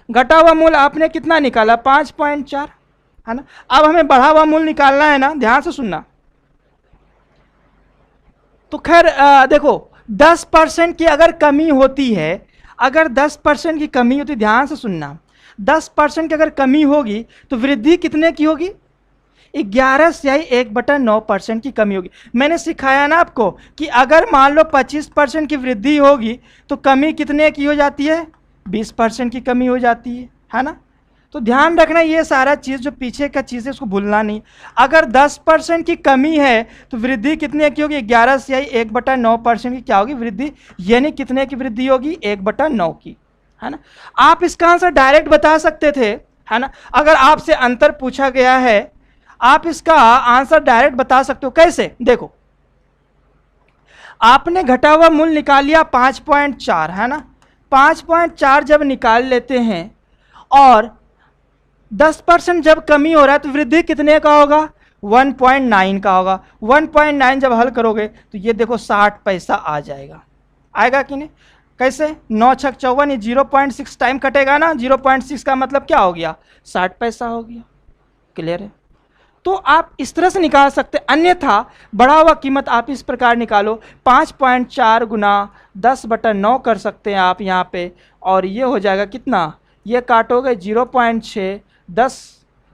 घटा हुआ मूल आपने कितना निकाला? 5.4, है ना। अब हमें बढ़ा हुआ मूल निकालना है ना, ध्यान से सुनना। तो खैर देखो 10% की अगर कमी होती है, अगर 10% की कमी होती, ध्यान से सुनना, 10% की अगर कमी होगी तो वृद्धि कितने की होगी? 11 से 1/9% की कमी होगी। मैंने सिखाया ना आपको कि अगर मान लो 25% की वृद्धि होगी तो कमी कितने की हो जाती है? 20% की कमी हो जाती है ना। तो ध्यान रखना, ये सारा चीज़ जो पीछे का चीज़ है उसको भूलना नहीं। अगर 10% की कमी है तो वृद्धि कितने की होगी? 11 से 1/9% की क्या होगी वृद्धि, यानी कितने की वृद्धि होगी? 1/9 की, है ना। आप इसका आंसर डायरेक्ट बता सकते थे, है ना। अगर आपसे अंतर पूछा गया है आप इसका आंसर डायरेक्ट बता सकते हो। कैसे? देखो आपने घटा हुआ मूल्य निकाल लिया 5.4, है ना। 5.4 जब निकाल लेते हैं और 10% जब कमी हो रहा है तो वृद्धि कितने का होगा? 1.9 का होगा। 1.9 जब हल करोगे तो ये देखो 60 पैसा आ जाएगा। आएगा कि नहीं? कैसे? 9 छक 54, ये 0.6 टाइम कटेगा ना, 0.6 का मतलब क्या हो गया? 60 पैसा हो गया। क्लियर है? तो आप इस तरह से निकाल सकते, अन्यथा बढ़ा हुआ कीमत आप इस प्रकार निकालो, 5.4 गुना 10/9 कर सकते हैं आप यहाँ पे, और ये हो जाएगा कितना? ये काटोगे 0.6, 10,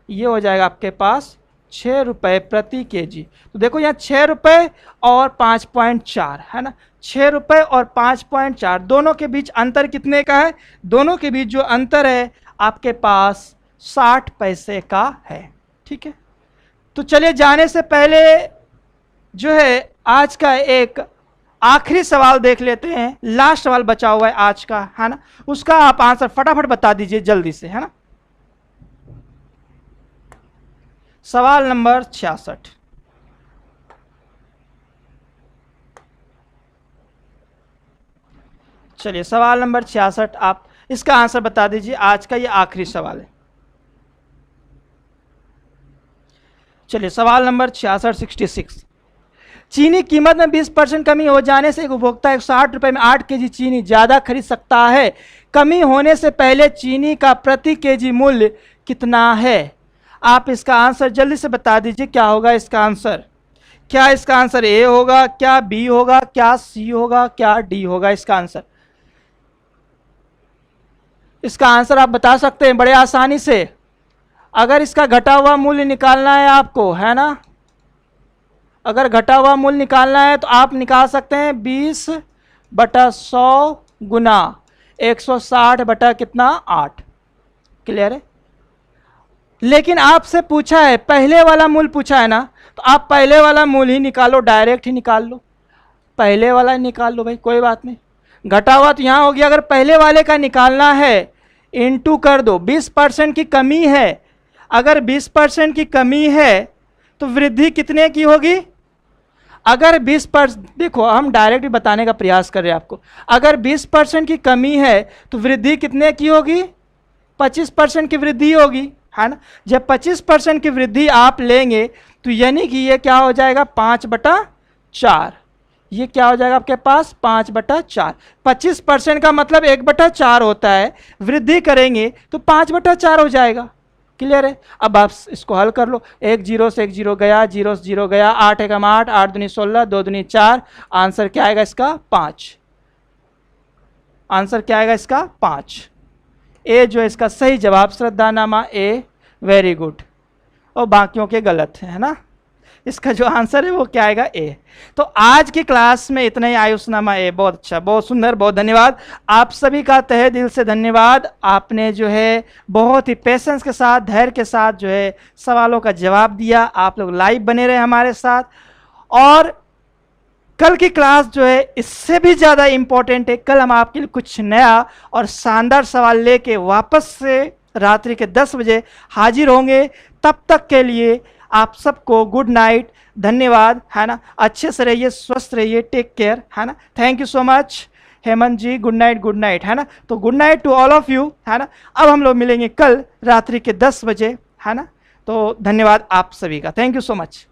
ये हो जाएगा आपके पास 6 रुपये प्रति केजी। तो देखो यहाँ 6 रुपये और 5.4, है ना। 6 रुपये और 5.4 दोनों के बीच अंतर कितने का है? दोनों के बीच जो अंतर है आपके पास 60 पैसे का है। ठीक है, तो चलिए जाने से पहले जो है आज का एक आखिरी सवाल देख लेते हैं। लास्ट सवाल बचा हुआ है आज का, है ना, उसका आप आंसर फटाफट बता दीजिए जल्दी से, है ना। सवाल नंबर 66। चलिए सवाल नंबर 66, आप इसका आंसर बता दीजिए। आज का ये आखिरी सवाल है। चलिए सवाल नंबर 66, 66। चीनी कीमत में 20% कमी हो जाने से एक उपभोक्ता 160 रुपये में 8 केजी चीनी ज़्यादा खरीद सकता है। कमी होने से पहले चीनी का प्रति केजी मूल्य कितना है? आप इसका आंसर जल्दी से बता दीजिए। क्या होगा इसका आंसर? क्या इसका आंसर ए होगा, क्या बी होगा, क्या सी होगा, क्या डी होगा इसका आंसर? इसका आंसर आप बता सकते हैं बड़े आसानी से। अगर इसका घटा हुआ मूल्य निकालना है आपको, है ना, अगर घटा हुआ मूल्य निकालना है तो आप निकाल सकते हैं 20/100 गुना 160 कितना 8। क्लियर है? लेकिन आपसे पूछा है, पहले वाला मूल्य पूछा है ना, तो आप पहले वाला मूल्य ही निकालो, डायरेक्ट ही निकाल लो, पहले वाला ही निकाल लो भाई, कोई बात नहीं। घटा हुआ तो यहाँ हो गया। अगर पहले वाले का निकालना है इनटू कर दो। 20% की कमी है, अगर 20% की कमी है तो वृद्धि कितने की होगी? अगर 20%, देखो हम डायरेक्ट बताने का प्रयास कर रहे हैं आपको। अगर 20% की कमी है तो वृद्धि कितने की होगी? 25% की वृद्धि होगी, है ना। जब 25% की वृद्धि आप लेंगे तो यानी कि ये क्या हो जाएगा 5/4। ये क्या हो जाएगा आपके पास 5/4। 25% का मतलब 1/4 होता है, वृद्धि करेंगे तो 5/4 हो जाएगा। क्लियर है? अब आप इसको हल कर लो। 1 0 से 1 0 गया, 0 से 0 गया, 8 एकम 8, 8 दूनी 16, 2 दूनी 4। आंसर क्या आएगा इसका? 5। आंसर क्या आएगा इसका? 5। ए जो है इसका सही जवाब श्रद्धानामा ए। Very good. और बाकियों के गलत है ना। इसका जो आंसर है वो क्या आएगा? ए। तो आज की क्लास में इतना ही। आयुषनामा ए बहुत अच्छा, बहुत सुंदर, बहुत धन्यवाद। आप सभी का तहे दिल से धन्यवाद। आपने जो है बहुत ही पेशेंस के साथ, धैर्य के साथ जो है सवालों का जवाब दिया। आप लोग लाइव बने रहे हमारे साथ। और कल की क्लास जो है इससे भी ज़्यादा इम्पोर्टेंट है। कल हम आपके लिए कुछ नया और शानदार सवाल लेके वापस से रात्रि के 10 बजे हाजिर होंगे। तब तक के लिए आप सबको गुड नाइट, धन्यवाद, है ना। अच्छे से रहिए, स्वस्थ रहिए, टेक केयर, है ना। Thank you so much Hemant ji. Good night, है ना। तो good night to all of you, है ना। अब हम लोग मिलेंगे कल रात्रि के 10 बजे, है ना। तो धन्यवाद आप सभी का। Thank you so much.